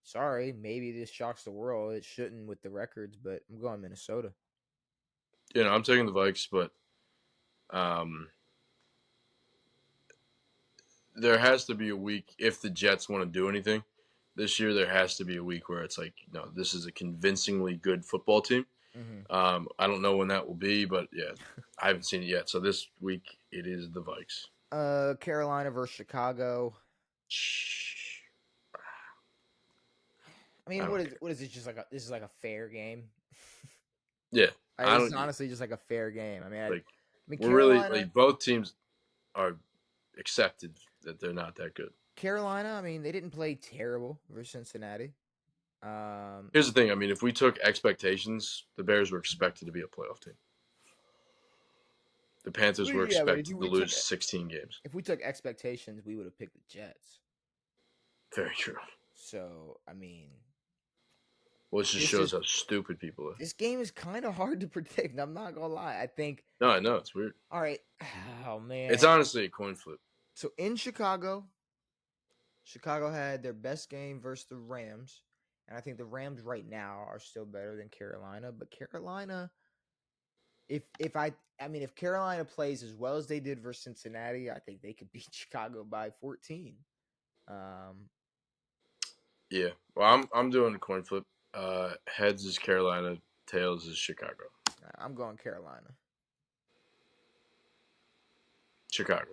Sorry, maybe this shocks the world. It shouldn't with the records, but I'm going Minnesota. I'm taking the Vikes, but there has to be a week if the Jets want to do anything this year. There has to be a week where it's like, this is a convincingly good football team. I don't know when that will be, but yeah, I haven't seen it yet. So this week it is the Vikes. Carolina versus Chicago. I mean, what is it? Just like this is like a fair game. Yeah, It's honestly just like a fair game. I mean, we're Carolina, really both teams are accepted that they're not that good. Carolina, I mean, they didn't play terrible versus Cincinnati. Here's the thing. I mean, if we took expectations, the Bears were expected to be a playoff team. The Panthers were expected to lose 16 games. If we took expectations, we would have picked the Jets. Very true. So, I mean... Well, it just shows how stupid people are. This game is kind of hard to predict. I'm not going to lie. I think... No, I know. It's weird. All right. Oh, man. It's honestly a coin flip. So, in Chicago had their best game versus the Rams. And I think the Rams right now are still better than Carolina. But Carolina... If Carolina plays as well as they did versus Cincinnati, I think they could beat Chicago by 14. Yeah. Well, I'm doing a coin flip. Heads is Carolina, tails is Chicago. I'm going Carolina. Chicago.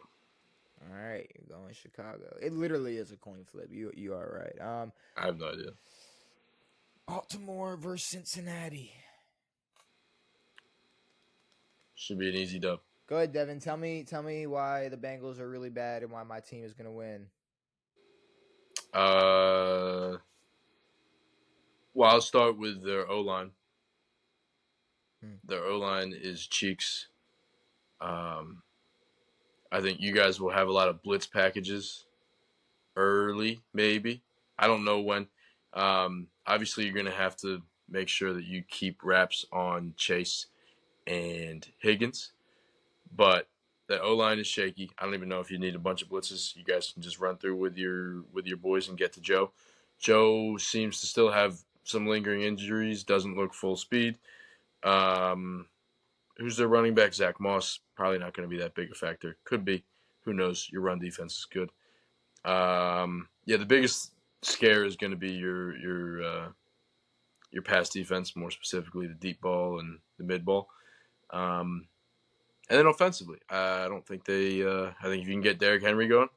All right, you're going Chicago. It literally is a coin flip. You are right. I have no idea. Baltimore versus Cincinnati. Should be an easy dub. Go ahead, Devin. Tell me why the Bengals are really bad and why my team is going to win. Well, I'll start with their O-line. Their O-line is cheeks. I think you guys will have a lot of blitz packages early, maybe. I don't know when. Obviously, you're going to have to make sure that you keep wraps on Chase and Higgins, but the O-line is shaky. I don't even know if you need a bunch of blitzes. You guys can just run through with your boys and get to Joe. Joe seems to still have some lingering injuries, doesn't look full speed. Who's their running back? Zach Moss, probably not going to be that big a factor. Could be. Who knows? Your run defense is good. The biggest scare is going to be your pass defense, more specifically the deep ball and the mid ball. And then offensively, I don't think I think if you can get Derrick Henry going,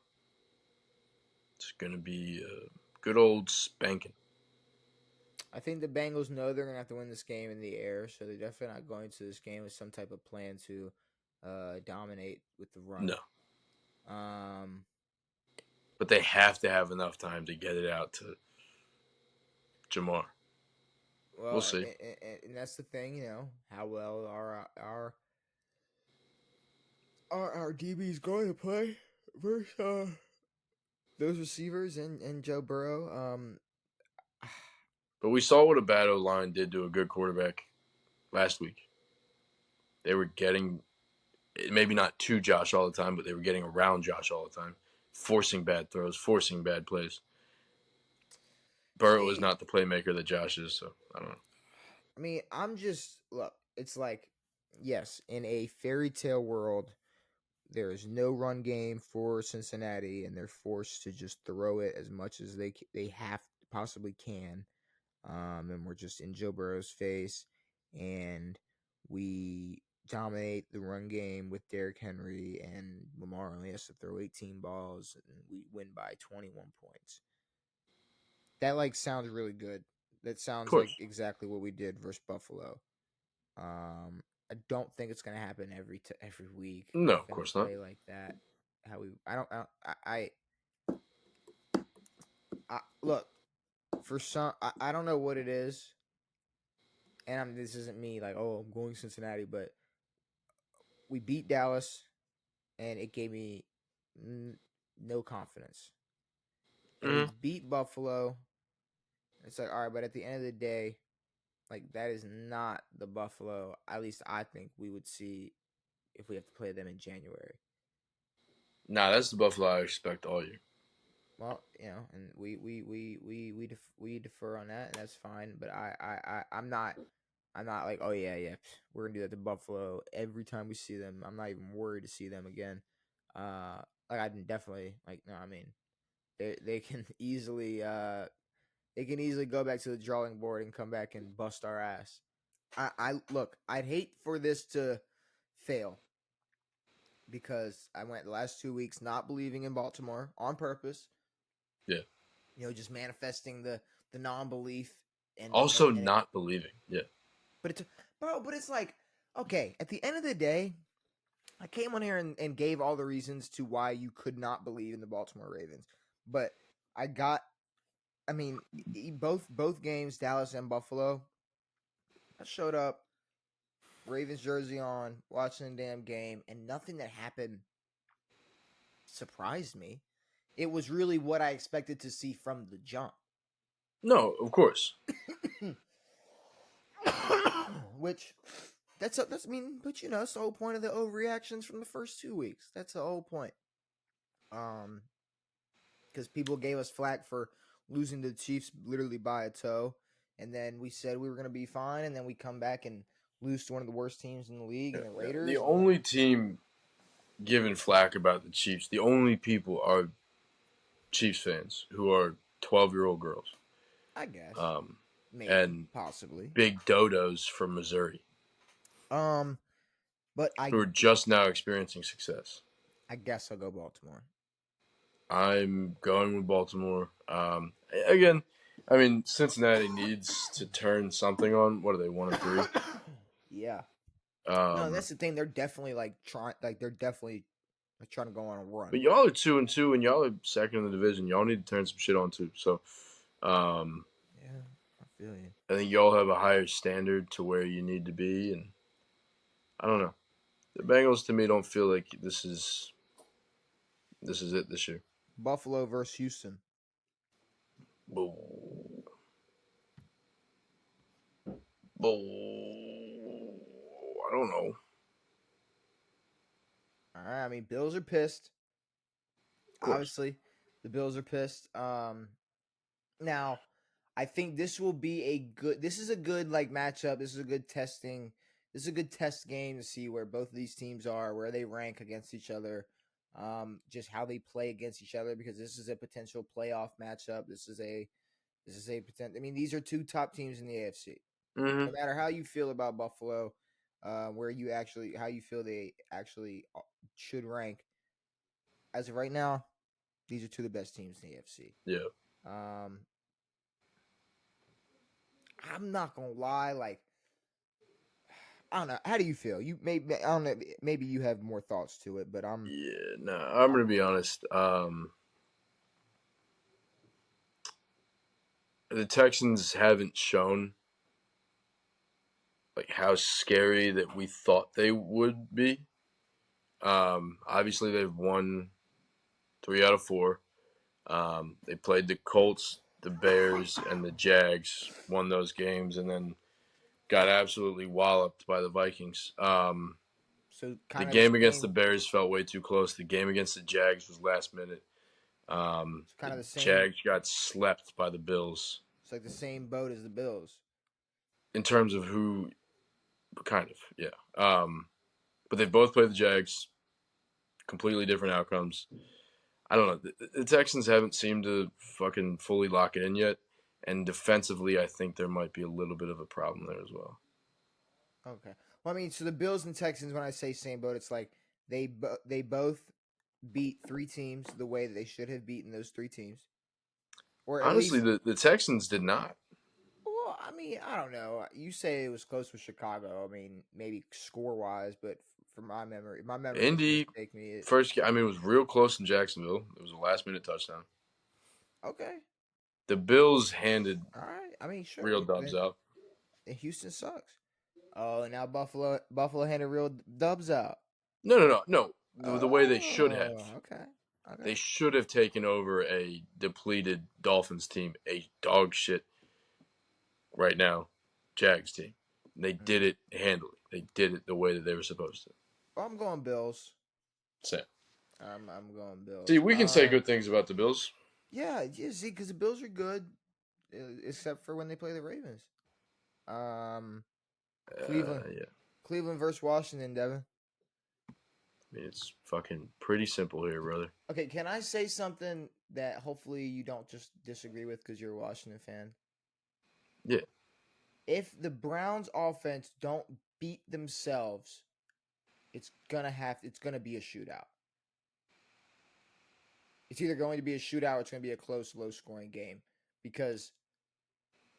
it's going to be a good old spanking. I think the Bengals know they're going to have to win this game in the air, so they're definitely not going to this game with some type of plan to dominate with the run. No. But they have to have enough time to get it out to Jamar. Well, we'll see. And that's the thing, how well our DB is going to play versus those receivers and Joe Burrow. But we saw what a bad O-line did to a good quarterback last week. They were getting, maybe not to Josh all the time, but they were getting around Josh all the time, forcing bad throws, forcing bad plays. Burrow is not the playmaker that Josh is, so I don't know. I mean, look, it's like, yes, in a fairy tale world, there is no run game for Cincinnati, and they're forced to just throw it as much as they possibly can. And we're just in Joe Burrow's face, and we dominate the run game with Derrick Henry, and Lamar only has to throw 18 balls, and we win by 21 points. That sounds really good. That sounds like exactly what we did versus Buffalo. I don't think it's gonna happen every week. No, of course not. Like that. Look. For some, I don't know what it is, and this isn't me I'm going Cincinnati, but we beat Dallas, and it gave me no confidence. And we beat Buffalo. It's like, all right, but at the end of the day, that is not the Buffalo, at least I think we would see if we have to play them in January. Nah, that's the Buffalo I expect all year. Well, and we defer on that, and that's fine. But I'm not like, oh yeah, we're gonna do that to Buffalo every time we see them. I'm not even worried to see them again. I can definitely no. I mean, they can easily go back to the drawing board and come back and bust our ass. I look, I'd hate for this to fail because I went the last 2 weeks not believing in Baltimore on purpose. Yeah. Just manifesting the non-belief and also not believing. Yeah. But it's like, okay, at the end of the day, I came on here and gave all the reasons to why you could not believe in the Baltimore Ravens. But both games, Dallas and Buffalo, I showed up, Ravens jersey on, watching the damn game, and nothing that happened surprised me. It was really what I expected to see from the jump. No, of course. Which but it's the whole point of the overreactions from the first 2 weeks. That's the whole point. Because people gave us flack for losing to the Chiefs literally by a toe, and then we said we were going to be fine, and then we come back and lose to one of the worst teams in the league, and the Raiders. The only team giving flack about the Chiefs, the only people are Chiefs fans who are 12-year-old girls. I guess. Maybe, and possibly big dodos from Missouri. But who are just now experiencing success. I guess I'll go Baltimore. I'm going with Baltimore. Again, I mean, Cincinnati needs to turn something on. What are they, 1-3? Yeah. No, that's the thing. They're definitely trying to go on a run. But y'all are 2-2, and y'all are second in the division. Y'all need to turn some shit on too. So, yeah, I feel you. I think y'all have a higher standard to where you need to be, and I don't know. The Bengals to me don't feel like this is it this year. Buffalo versus Houston. Boo. I don't know. All right. I mean, Bills are pissed. Obviously, the Bills are pissed. Now, I think this will be this is a good matchup. This is a good testing. This is a good test game to see where both of these teams are, where they rank against each other, just how they play against each other, because this is a potential playoff matchup. This is a potential. I mean, these are two top teams in the AFC. Mm-hmm. No matter how you feel about Buffalo, how you feel they actually should rank, as of right now, these are two of the best teams in the AFC. Yeah. I'm not gonna lie, I don't know. How do you feel? I don't know. Maybe you have more thoughts to it, but I'm gonna be honest. The Texans haven't shown how scary that we thought they would be. Obviously they've won 3 out of 4. They played the Colts, the Bears, and the Jags. Won those games, and then got absolutely walloped by the Vikings. So the game against the Bears felt way too close. The game against the Jags was last minute. Kind of the same. Jags got slept by the Bills. It's like the same boat as the Bills. In terms of who, kind of, yeah. But they both played the Jags. Completely different outcomes. I don't know. The Texans haven't seemed to fucking fully lock it in yet. And defensively, I think there might be a little bit of a problem there as well. Okay. Well, I mean, so the Bills and Texans, when I say same boat, it's like they both beat 3 teams the way that they should have beaten those 3 teams. Or honestly, the Texans did not. Well, I mean, I don't know. You say it was close with Chicago. I mean, maybe score-wise, but from my memory Indy take me. First, I mean, it was real close in Jacksonville. It was a last-minute touchdown. Okay. The Bills handed. All right. I mean, sure. Real dubs out. And Houston sucks. Oh, and now Buffalo handed real dubs out. No. The way they should have. Okay. They should have taken over a depleted Dolphins team, a dog shit right now Jags team. They did it handily. They did it the way that they were supposed to. Well, I'm going Bills. Same. I'm going Bills. See, we can say good things about the Bills. Yeah, see, because the Bills are good, except for when they play the Ravens. Cleveland. Yeah. Cleveland versus Washington, Devin. I mean, it's fucking pretty simple here, brother. Okay, can I say something that hopefully you don't just disagree with because you're a Washington fan? Yeah. if the Browns offense don't beat themselves, it's gonna be a shootout. It's either going to be a shootout or it's going to be a close, low-scoring game because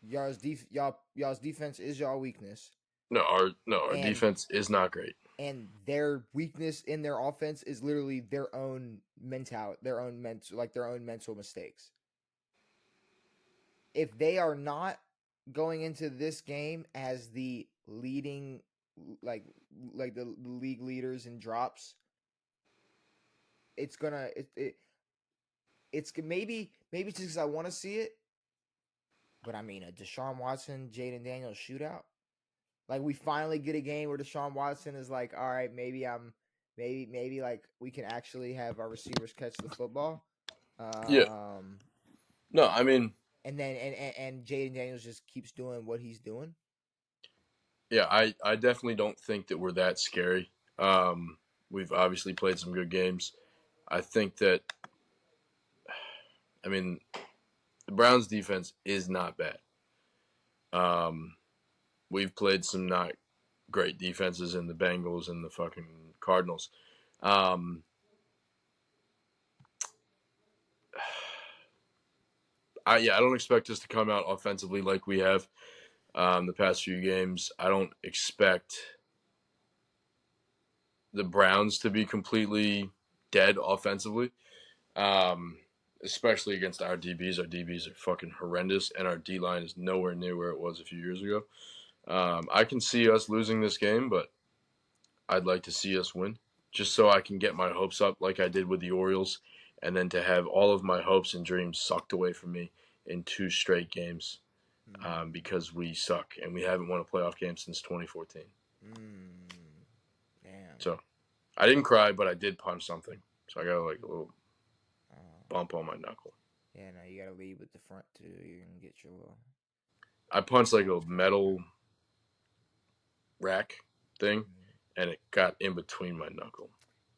y'all's defense is y'all weakness. Our defense is not great. And their weakness in their offense is literally their own mental mistakes. If they are not going into this game as the leading, like the league leaders in drops, it's gonna it's maybe it's just because I want to see it, but I mean a Deshaun Watson, Jaden Daniels shootout. Like we finally get a game where Deshaun Watson is like, all right, maybe like we can actually have our receivers catch the football. Yeah. No, I mean, and then and Jaden Daniels just keeps doing what he's doing. Yeah, I definitely don't think that we're that scary. We've obviously played some good games. I think that, I mean, the Browns defense is not bad. We've played some not great defenses in the Bengals and the fucking Cardinals. I don't expect us to come out offensively like we have the past few games. I don't expect the Browns to be completely dead offensively, especially against our DBs. Our DBs are fucking horrendous, and our D-line is nowhere near where it was a few years ago. I can see us losing this game, but I'd like to see us win, just so I can get my hopes up like I did with the Orioles, and then to have all of my hopes and dreams sucked away from me in 2 straight games because we suck, and we haven't won a playoff game since 2014. Damn. So, I didn't cry, but I did punch something. So I got like a little bump on my knuckle. Yeah, no, you gotta lead with the front too. You're gonna get your little. I punched like a metal rack thing, and it got in between my knuckle.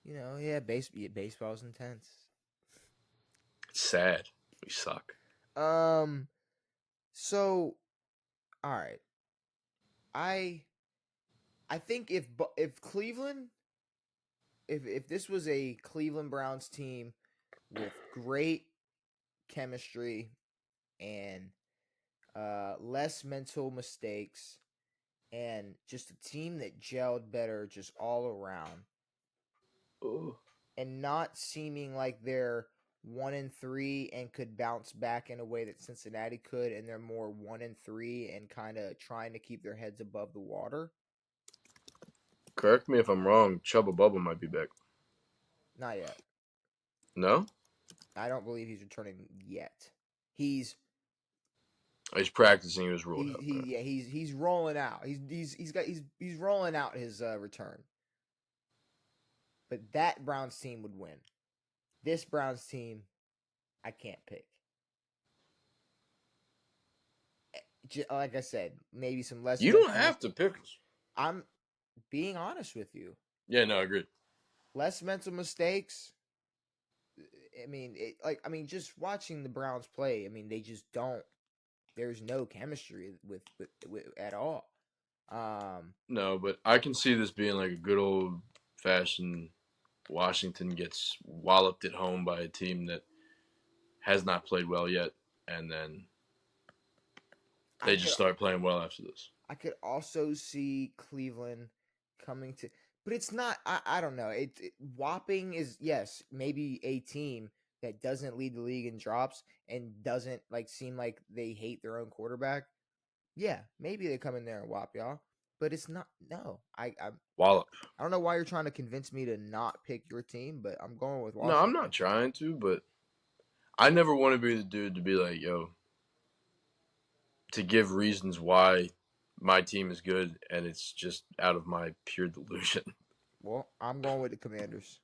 You know, yeah, baseball's intense. It's sad. We suck. So, all right. I think if Cleveland, if this was a Cleveland Browns team with great chemistry and less mental mistakes and just a team that gelled better just all around, and not seeming like they're 1-3 and could bounce back in a way that Cincinnati could, and they're more 1-3 and kind of trying to keep their heads above the water. Correct me if I'm wrong. Chubba Bubba might be back. Not yet. No? I don't believe he's returning yet. He's practicing. He was ruled out. He's rolling out. He's rolling out his return. But that Browns team would win. This Browns team, I can't pick. Like I said, maybe some less. You don't have to pick us. I'm being honest with you. Yeah, no, I agree. Less mental mistakes. I mean, just watching the Browns play. I mean, they just don't. There's no chemistry with at all. No, but I can see this being like a good old fashioned Washington gets walloped at home by a team that has not played well yet, and then they just start playing well after this. I could also see Cleveland coming to, but it's not. I don't know. Whopping is, yes, maybe a team that doesn't lead the league in drops and doesn't seem like they hate their own quarterback. Yeah, maybe they come in there and whop y'all. But it's not. No, I wallop. I don't know why you're trying to convince me to not pick your team, but I'm going with Washington. No, I'm not trying to, but I never want to be the dude to be like, yo, to give reasons why my team is good, and it's just out of my pure delusion. Well, I'm going with the Commanders.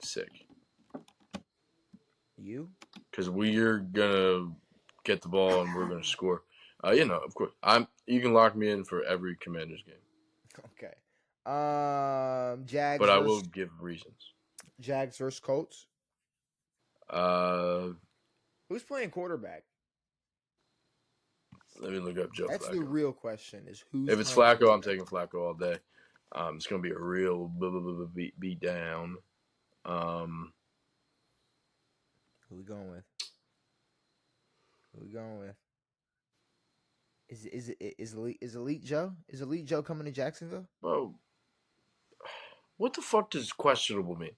Sick. You? Because we're gonna get the ball and we're gonna score. Of course. You can lock me in for every Commanders game. Okay. Jags. But I will give reasons. Jags versus Colts. Who's playing quarterback? Let me look up Joe Flacco. That's the real question: is who's? If it's Flacco, I'm taking Flacco all day. It's gonna be a real beat down. Who we going with? Is Elite Joe? Is Elite Joe coming to Jacksonville? Bro, what the fuck does questionable mean?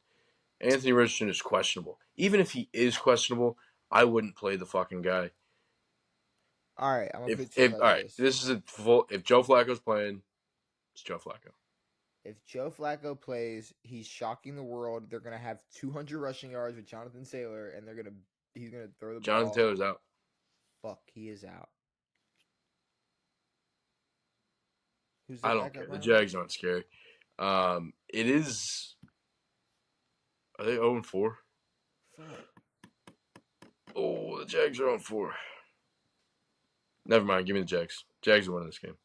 Anthony Richardson is questionable. Even if he is questionable, I wouldn't play the fucking guy. All right, I'm gonna put all right, this is a full. If Joe Flacco's playing, it's Joe Flacco. If Joe Flacco plays, he's shocking the world. They're gonna have 200 rushing yards with Jonathan Taylor, and he's gonna throw the ball. Jonathan Taylor's out. Fuck, he is out. Who's I don't care. The Jags aren't scary. It is. Are they 0-4? Fuck. Oh, the Jags are 0-4. Never mind. Give me the Jags. Jags are winning this game.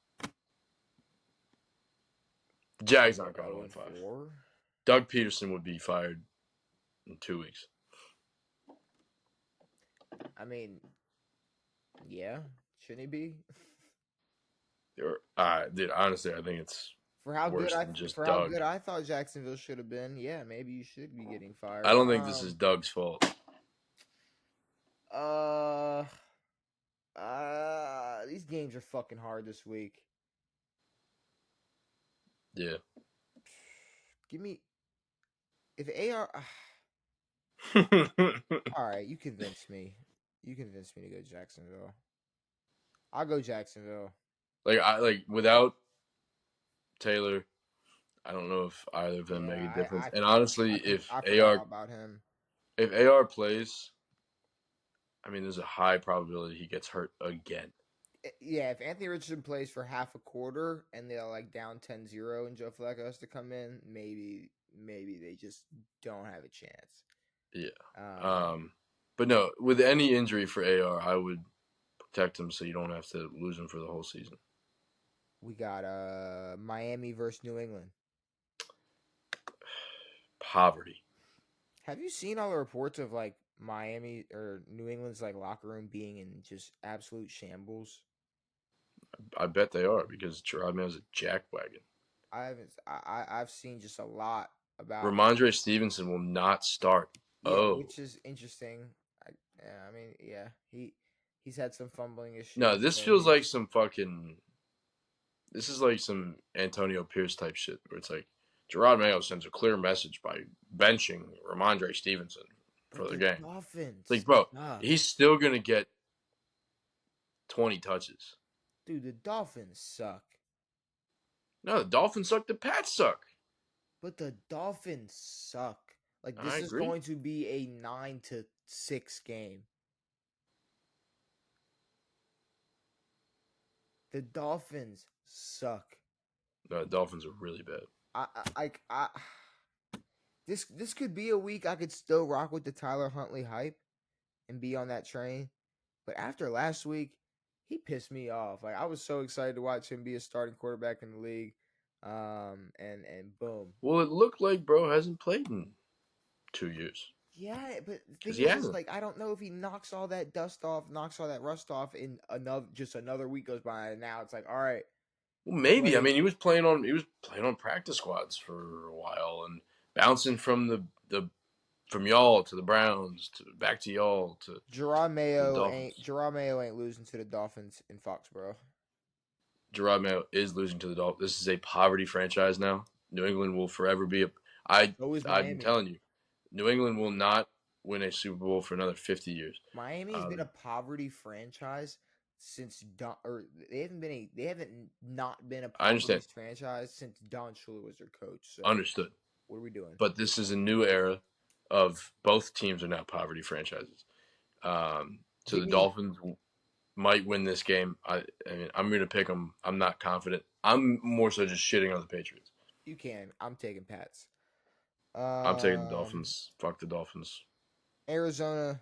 The Jags aren't going 0-5. Doug Peterson would be fired in 2 weeks. I mean, yeah, shouldn't he be? Dude, honestly, I think it's for how worse good than just for Doug. how good I thought Jacksonville should have been. Yeah, maybe you should be getting fired. I don't think this is Doug's fault. These games are fucking hard this week. Yeah. Give me if AR. All right, you convinced me. You convinced me to go Jacksonville. I'll go Jacksonville. Like without Taylor, I don't know if either of them make a difference. And honestly, if AR plays, I mean, there's a high probability he gets hurt again. Yeah, if Anthony Richardson plays for half a quarter and they're like down 10-0 and Joe Flacco has to come in, maybe they just don't have a chance. Yeah. But no, with any injury for AR, I would protect him so you don't have to lose him for the whole season. We got Miami versus New England. Poverty. Have you seen all the reports of like Miami or New England's like locker room being in just absolute shambles? I bet they are because Gerard Mayo's a jackwagon. I've seen just a lot about Ramondre Stevenson will not start. Yeah, which is interesting. He's had some fumbling issues. No, this feels like some fucking. This is like some Antonio Pierce type shit where it's like Gerard Mayo sends a clear message by benching Ramondre Stevenson for the game. Dolphins. Like, bro, he's still gonna get 20 touches. Dude, the Dolphins suck. No, the Dolphins suck. The Pats suck. But the Dolphins suck. Like, this is going to be a 9-6 game. The Dolphins suck. No, the Dolphins are really bad. This could be a week I could still rock with the Tyler Huntley hype and be on that train. But after last week, he pissed me off. Like, I was so excited to watch him be a starting quarterback in the league. And boom. Well, it looked like bro hasn't played in 2 years. Yeah, but the thing is, like, I don't know if he knocks all that dust off, knocks all that rust off in another week goes by, and now it's like, all right. Well, maybe. Like, I mean, he was playing on practice squads for a while and bouncing from from y'all to the Browns to back to y'all to Gerard Mayo ain't losing to the Dolphins in Foxborough. Gerard Mayo is losing to the Dolphins. This is a poverty franchise now. New England will forever be I'm telling you, New England will not win a Super Bowl for another 50 years. Miami's been a poverty franchise since they haven't not been a poverty franchise since Don Shula was their coach. So understood. What are we doing? But this is a new era of both teams are now poverty franchises. So the Dolphins might win this game. I mean, I'm going to pick them. I'm not confident. I'm more so just shitting on the Patriots. You can. I'm taking Pats. I'm taking the Dolphins. Fuck the Dolphins. Arizona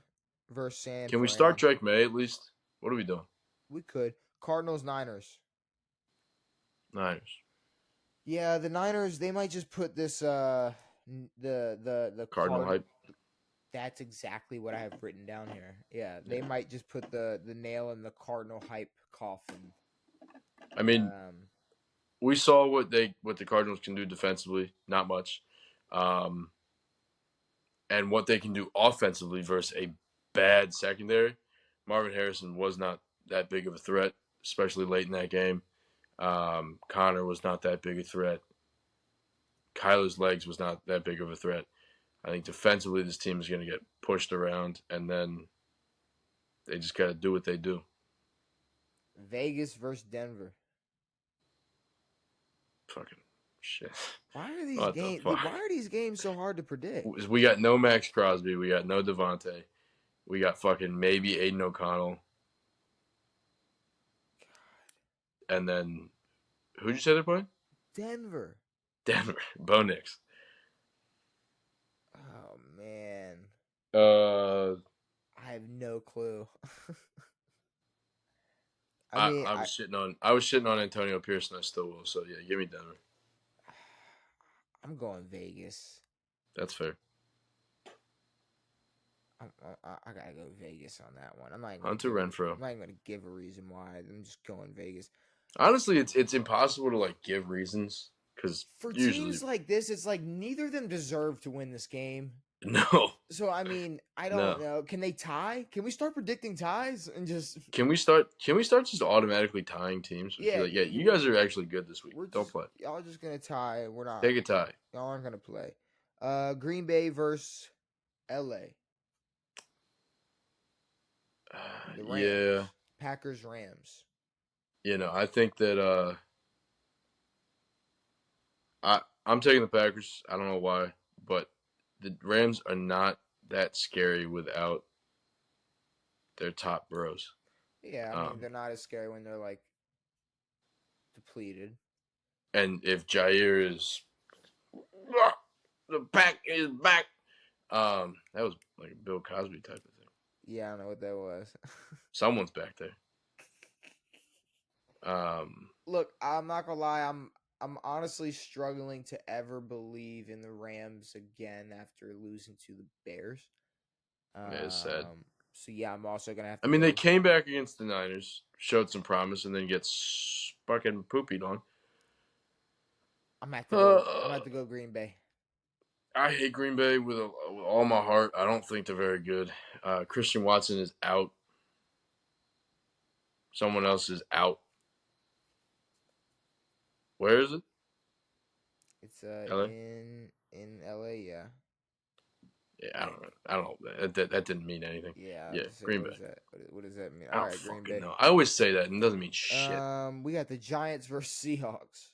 versus San Fran. Can we start Drake May at least? What are we doing? We could. Cardinals, Niners. Niners. Yeah, the Niners, they might just put this the Cardinal hype. That's exactly what I have written down here. Yeah, they might just put the nail in the Cardinal hype coffin. I mean, we saw what the Cardinals can do defensively, not much, and what they can do offensively versus a bad secondary. Marvin Harrison was not that big of a threat, especially late in that game. Connor was not that big a threat. Kyler's legs was not that big of a threat. I think defensively this team is going to get pushed around, and then they just got to do what they do. Vegas versus Denver. Fucking shit. Why are these games? Why are these games so hard to predict? We got no Max Crosby. We got no Davantae. We got fucking maybe Aiden O'Connell. God. And then, who'd you say they're playing? Denver. Bo Nix. Oh man. I have no clue. I was shitting on Antonio Pierce, and I still will. So yeah, give me Denver. I'm going Vegas. That's fair. I gotta go Vegas on that one. I'm not Hunter Renfrow. I'm not even gonna give a reason why. I'm just going Vegas. Honestly, it's impossible to like give reasons because for teams like this, it's like neither of them deserve to win this game. No. So I mean, I don't know. Can they tie? Can we start predicting ties and just? Can we start just automatically tying teams? Yeah. Like, yeah, you guys are actually good this week. Don't play. Y'all just gonna tie. We're not. Take a tie. Y'all aren't gonna play. Green Bay versus LA. The Rams. Yeah. Packers Rams. You know, I think that I'm taking the Packers. I don't know why, but the Rams are not that scary without their top bros. Yeah, I mean, they're not as scary when they're like depleted. And if Jair is the pack is back, that was like a Bill Cosby type of thing. Yeah, I don't know what that was. Someone's back there. Look, I'm not gonna lie. I'm honestly struggling to ever believe in the Rams again after losing to the Bears. It's sad. So yeah, I'm also gonna have to. I mean, they came back against the Niners, showed some promise, and then gets fucking poopied on. I'm gonna have to go Green Bay. I hate Green Bay with all my heart. I don't think they're very good. Christian Watson is out. Someone else is out. Where is it? It's LA? in LA, yeah. Yeah, I don't know. That didn't mean anything. Yeah, Green Bay. What does that mean? I don't fucking know. I always say that, and it doesn't mean shit. We got the Giants versus Seahawks.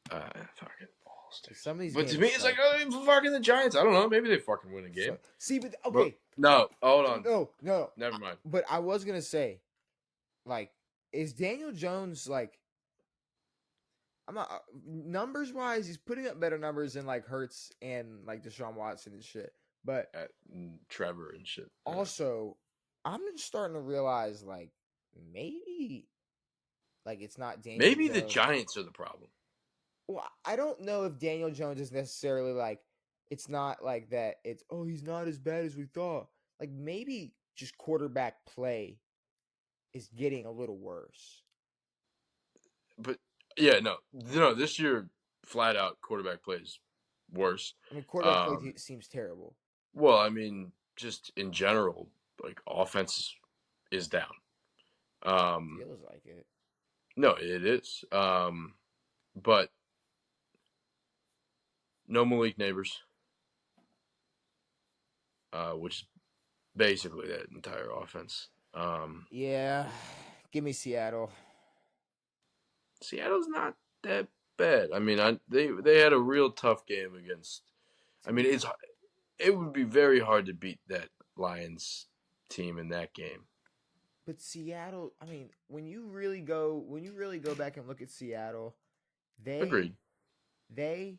Fucking balls, dude. Some of these but to me, it's like, fucking the Giants. I don't know. Maybe they fucking win a game. See, but okay. No, hold on. No. Never mind. But I was gonna say, like, is Daniel Jones like? I'm not numbers wise. He's putting up better numbers than like Hurts and like Deshaun Watson and shit. But Trevor and shit. Also, I'm just starting to realize like maybe like it's not Daniel. Maybe Jones. the Giants are the problem. Well, I don't know if Daniel Jones is necessarily like it's not like that. It's he's not as bad as we thought. Like maybe just quarterback play is getting a little worse. But yeah, no. This year, flat out, quarterback play is worse. I mean, quarterback play seems terrible. Well, I mean, just in general, like offense is down. Feels like it. No, it is. But no Malik Neighbors, which is basically that entire offense. Yeah, give me Seattle. Seattle's not that bad. I mean, they had a real tough game against. I mean, it would be very hard to beat that Lions team in that game. But Seattle, I mean, when you really go back and look at Seattle, Agreed. I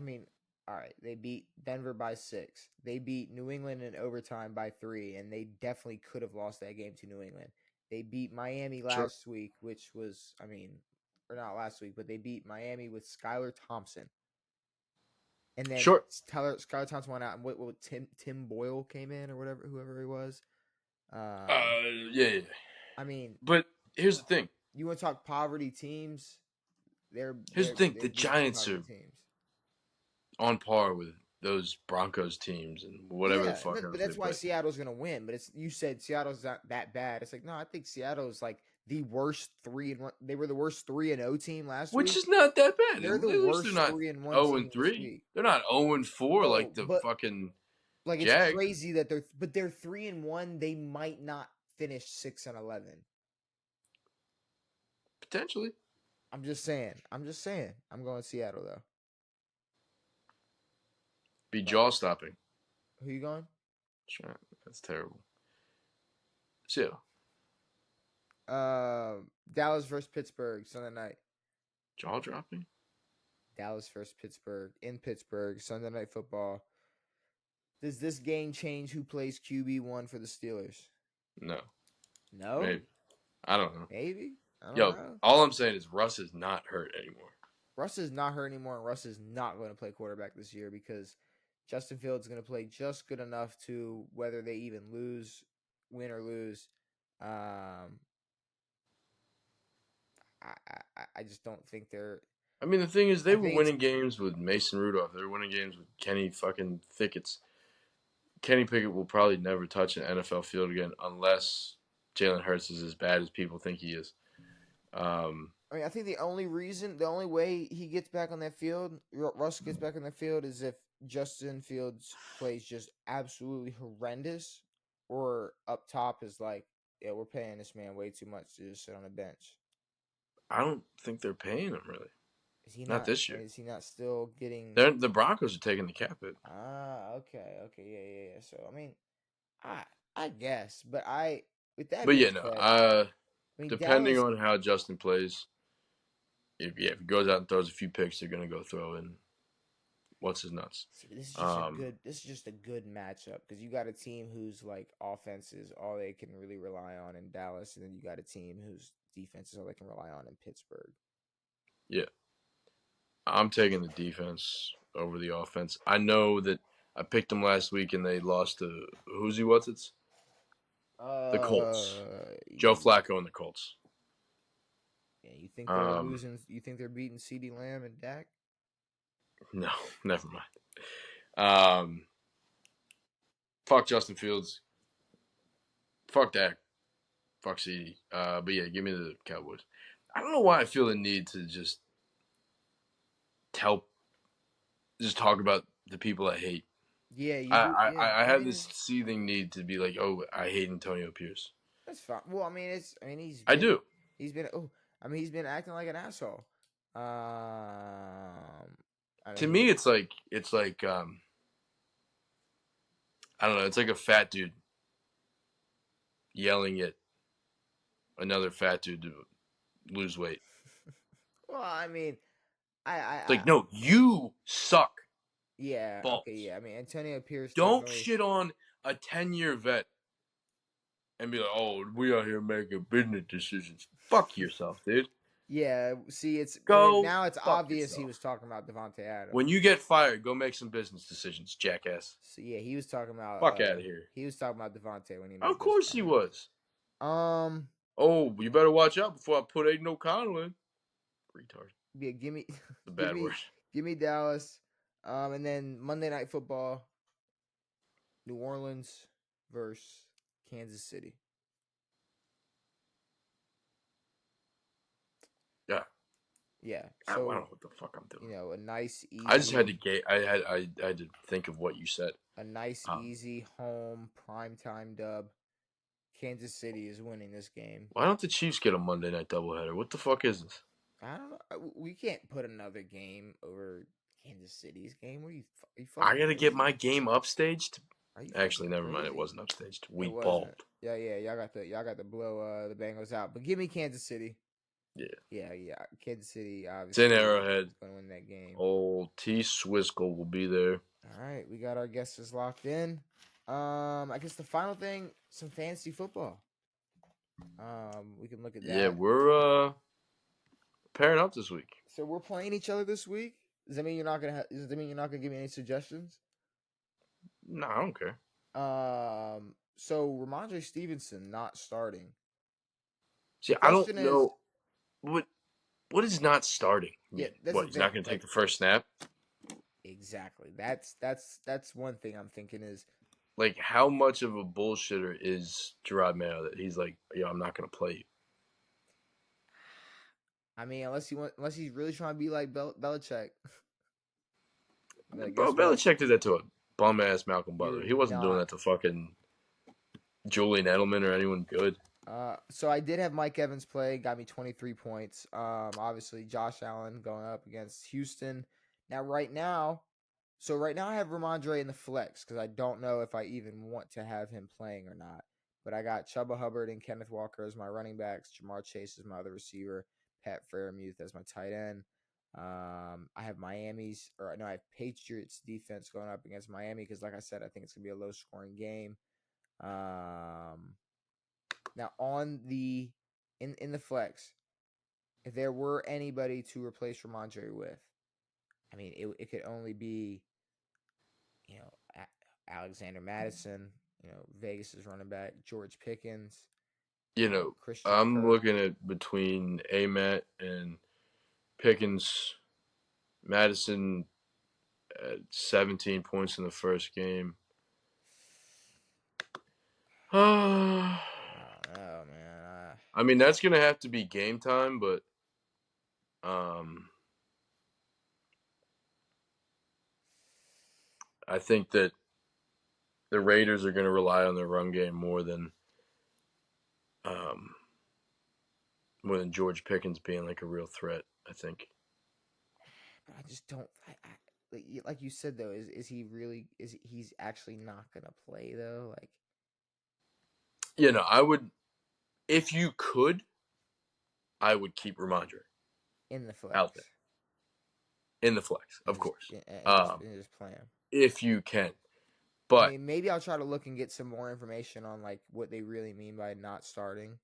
mean, all right, they beat Denver by 6. They beat New England in overtime by 3, and they definitely could have lost that game to New England. They beat Miami last week, which was, or not last week, but they beat Miami with Skylar Thompson. And then Sure. Skylar Thompson went out, and what Tim Boyle came in or whoever he was. Yeah. I mean, but here's the thing. You want to talk poverty teams? Here's the thing: the beat Giants are teams on par with those Broncos teams and whatever the fuck. But that's why Seattle's gonna win. But you said Seattle's not that bad. It's like, no, I think Seattle's like the worst 3-1. They were the worst 3-0 team last week, which is not that bad. They're the worst 3-1 team this week. They're not 0-4 like the fucking like Jags. It's crazy that they're 3-1. They might not finish 6-11. Potentially. I'm just saying. I'm going Seattle though. Be jaw stopping. Who you going? That's terrible. Seattle. Dallas versus Pittsburgh Sunday night. Jaw dropping. Dallas versus Pittsburgh in Pittsburgh Sunday Night Football. Does this game change who plays QB1 for the Steelers? No. Maybe. I don't know. Maybe. I don't know. All I'm saying is Russ is not hurt anymore. Russ is not hurt anymore, and Russ is not going to play quarterback this year because Justin Fields is going to play just good enough to whether they even win or lose. I just don't think they're. I mean, the thing is, they were winning games with Mason Rudolph. They were winning games with Kenny fucking Thickets. Kenny Pickett will probably never touch an NFL field again unless Jalen Hurts is as bad as people think he is. I mean, I think the only way he gets back on that field, Russ gets back on that field, is if Justin Fields plays just absolutely horrendous, or up top is like, yeah, we're paying this man way too much to just sit on the bench. I don't think they're paying him really. Is he not this year? Is he not still getting? The Broncos are taking the cap hit. Okay, yeah. So I mean, I guess, but with that. But yeah, no. Depending on how Justin plays, if he goes out and throws a few picks, they're gonna go throw in what's his nuts. This is just a good matchup because you got a team whose like offense is all they can really rely on in Dallas, and then you got a team whose defense is all they can rely on in Pittsburgh. Yeah, I'm taking the defense over the offense. I know that I picked them last week and they lost to the Colts. Joe Flacco and the Colts. Yeah, you think they're losing? You think they're beating CeeDee Lamb and Dak? No, never mind. Fuck Justin Fields. Fuck Dak. Fuck CeeDee. But yeah, give me the Cowboys. I don't know why I feel the need to just talk about the people I hate. Yeah, I have this seething need to be like, oh, I hate Antonio Pierce. That's fine. Well, I mean, I do. He's been acting like an asshole. To me, it's like I don't know. It's like a fat dude yelling at another fat dude to lose weight. Well, I mean, it's like, no, you suck. Yeah. Balls. Okay. Yeah. I mean, Antonio Pierce. Don't shit on a 10-year vet and be like, "Oh, we out here making business decisions." Fuck yourself, dude. Yeah. See, now it's obvious yourself. He was talking about Davantae Adams. When you get fired, go make some business decisions, jackass. So yeah, he was talking about. Fuck out of here. He was talking about Davantae when he. Of course he was. Oh, you better watch out before I put Aiden O'Connell in. Retard. Yeah, give me. The bad word. Give me Dallas. And then Monday Night Football, New Orleans versus Kansas City. Yeah. Yeah. So I don't know what the fuck I'm doing. A nice, easy. I just had to I had to think of what you said. A nice, easy home primetime dub. Kansas City is winning this game. Why don't the Chiefs get a Monday night doubleheader? What the fuck is this? I don't know. We can't put another game over Kansas City's game. What are you I gotta get my game upstaged. Actually, never mind. It wasn't upstaged. We balled. Yeah. Y'all got to blow the Bengals out. But give me Kansas City. Yeah. Kansas City. Obviously, it's in Arrowhead. Going to win that game. Old T. Swizzle will be there. All right, we got our guesses locked in. I guess the final thing, some fantasy football. We can look at that. Yeah, we're pairing up this week. So we're playing each other this week? Does that mean you're not gonna? Does that mean you're not gonna give me any suggestions? No, I don't care. So Ramondre Stevenson not starting. See, I don't know what is not starting. Yeah, what he's not going to take the first snap. Exactly. That's one thing I'm thinking is like how much of a bullshitter is Gerard Mayo that he's like, yo, I'm not going to play you. I mean, unless he's really trying to be like Belichick. Bro, Belichick did that to a bum ass Malcolm Butler. He wasn't doing that to fucking Julian Edelman or anyone good. So I did have Mike Evans play, got me 23 points. Obviously Josh Allen going up against Houston. Right now I have Ramondre in the flex because I don't know if I even want to have him playing or not. But I got Chuba Hubbard and Kenneth Walker as my running backs. Jamar Chase as my other receiver. Pat Freiermuth as my tight end. I have I have Patriots defense going up against Miami because, like I said, I think it's gonna be a low scoring game. Now on the in the flex, if there were anybody to replace Ramondre with, I mean it could only be, Alexander Madison, Vegas's running back, George Pickens. Christian I'm looking at between Matt and Pickens. Madison at 17 points in the first game. I don't know, man. I mean, that's going to have to be game time, but I think that the Raiders are going to rely on their run game more than George Pickens being like a real threat, I think. I just don't. Like you said though, is he really? He's actually not gonna play though? Like, I would, if you could, I would keep Ramondre in the flex. Out there. In the flex, of course. Just play him if you can. But I mean, maybe I'll try to look and get some more information on like what they really mean by not starting.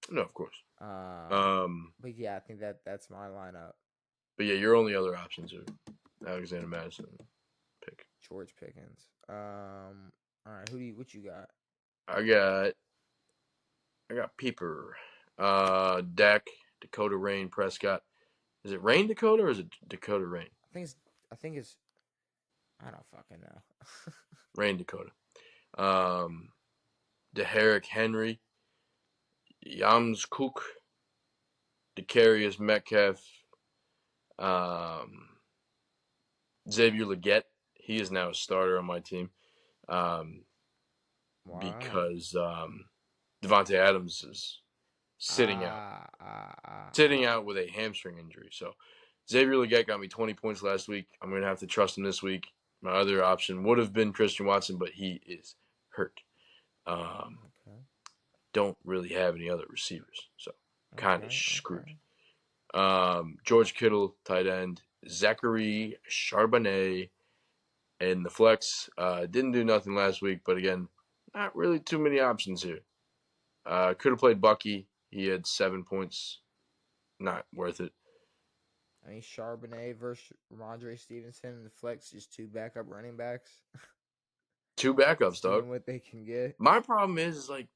No, of course. But yeah, I think that's my lineup. But yeah, your only other options are Alexander Madison, pick George Pickens. All right, what you got? I got Peeper, Dak, Dakota Rain, Prescott. Is it Rain Dakota or is it Dakota Rain? I think it's. I don't fucking know. Rain Dakota. DeHerick Henry, Yams Cook, Decarius Metcalf, Xavier Legette. He is now a starter on my team. Because Davantae Adams is sitting out with a hamstring injury. So Xavier Legette got me 20 points last week. I'm going to have to trust him this week. My other option would have been Christian Watson, but he is hurt. Don't really have any other receivers, so kind of screwed. George Kittle, tight end. Zachary Charbonnet in the flex. Didn't do nothing last week, but again, not really too many options here. Could have played Bucky. He had 7 points. Not worth it. I mean, Charbonnet versus Ramondre Stevenson in the flex, just two backup running backs. Two backups, dog. What they can get. My problem is like,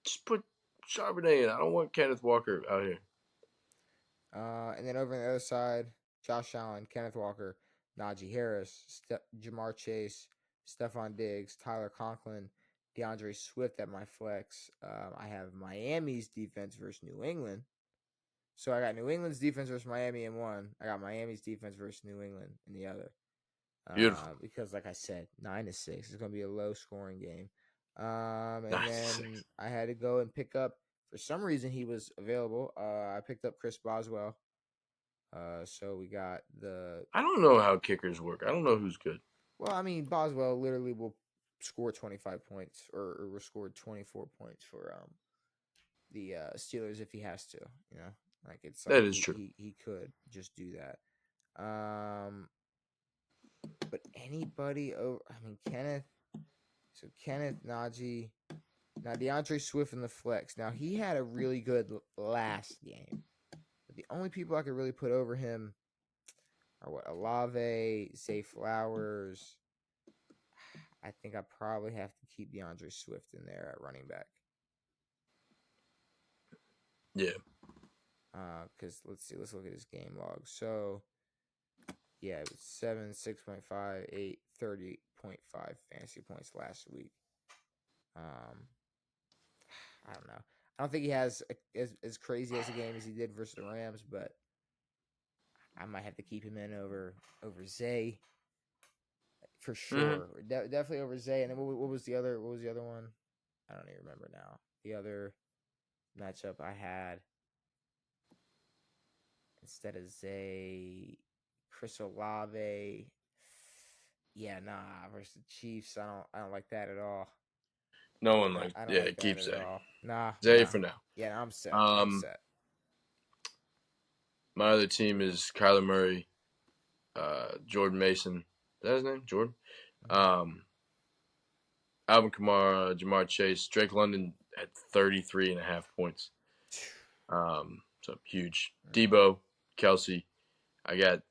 just put Charbonnet in. I don't want Kenneth Walker out here. And then over on the other side, Josh Allen, Kenneth Walker, Najee Harris, Jamar Chase, Stephon Diggs, Tyler Conklin, DeAndre Swift at my flex. I have Miami's defense versus New England. So I got New England's defense versus Miami in one. I got Miami's defense versus New England in the other. Beautiful. Because, like I said, 9-6. It's going to be a low-scoring game. And then I had to go and pick up. For some reason, he was available. I picked up Chris Boswell. So we got the. I don't know how kickers work. I don't know who's good. Well, I mean, Boswell literally will score 25 points or will score 24 points for the Steelers if he has to. Like it's like that is true. He could just do that. But anybody over, I mean, Kenneth, Najee, now DeAndre Swift in the flex. Now he had a really good last game. But the only people I could really put over him Or what? Olave, Zay Flowers. I think I probably have to keep DeAndre Swift in there at running back. Yeah. Because let's see. Let's look at his game log. So, yeah, it was 7, 6.5, 8, 30.5 fantasy points last week. I don't know. I don't think he has as crazy as a game as he did versus the Rams, but I might have to keep him in over Zay for sure. Definitely over Zay. And then what was the other? What was the other one? I don't even remember now. The other matchup I had instead of Zay, Chris Olave. Yeah, nah, versus the Chiefs. I don't like that at all. No one likes. Yeah, like keep Zay. Nah, Zay for now. Yeah, I'm set. I'm set. My other team is Kyler Murray, Jordan Mason. Is that his name? Jordan. Alvin Kamara, Jamar Chase, Drake London at 33.5 points. So huge. Debo, Kelsey. I got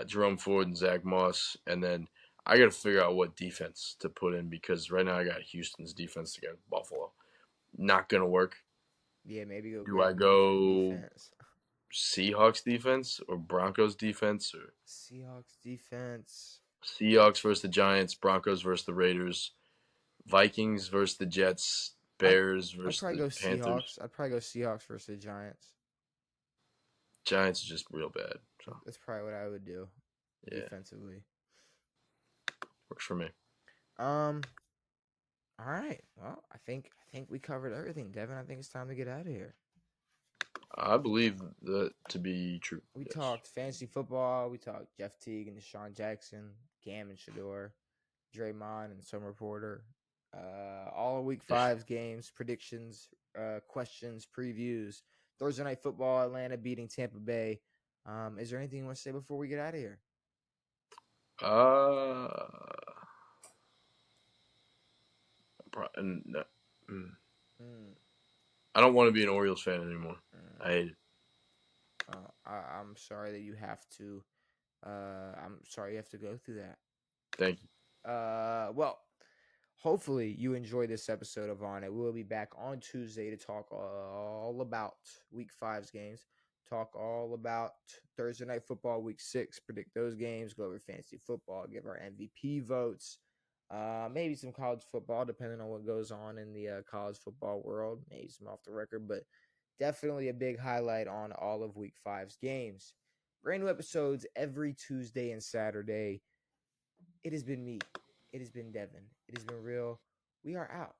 Jerome Ford and Zach Moss, and then I got to figure out what defense to put in because right now I got Houston's defense against Buffalo. Not gonna work. Yeah, maybe go. Do I go Seahawks defense or Broncos defense or Seahawks defense? Seahawks versus the Giants, Broncos versus the Raiders, Vikings versus the Jets, Bears versus the Panthers. Seahawks. I'd probably go Seahawks versus the Giants. Giants are just real bad. So that's probably what I would do. Defensively. Works for me. All right. Well, I think we covered everything, Devin. I think it's time to get out of here. I believe that to be true. We talked fantasy football. We talked Jeff Teague and Desean Jackson, Cam and Shedeur, Draymond and Summer Porter. All of Week 5's games, predictions, questions, previews. Thursday Night Football, Atlanta beating Tampa Bay. Is there anything you want to say before we get out of here? I don't want to be an Orioles fan anymore. I hate it. I'm sorry that you have to. I'm sorry you have to go through that. Thank you. Well, hopefully you enjoy this episode of On It. We'll be back on Tuesday to talk all about Week 5's games. Talk all about Thursday Night Football, Week 6. Predict those games. Go over fantasy football. Give our MVP votes. Maybe some college football, depending on what goes on in the college football world. Maybe some off the record, but definitely a big highlight on all of Week 5's games. Brand new episodes every Tuesday and Saturday. It has been me. It has been Devin. It has been real. We are out.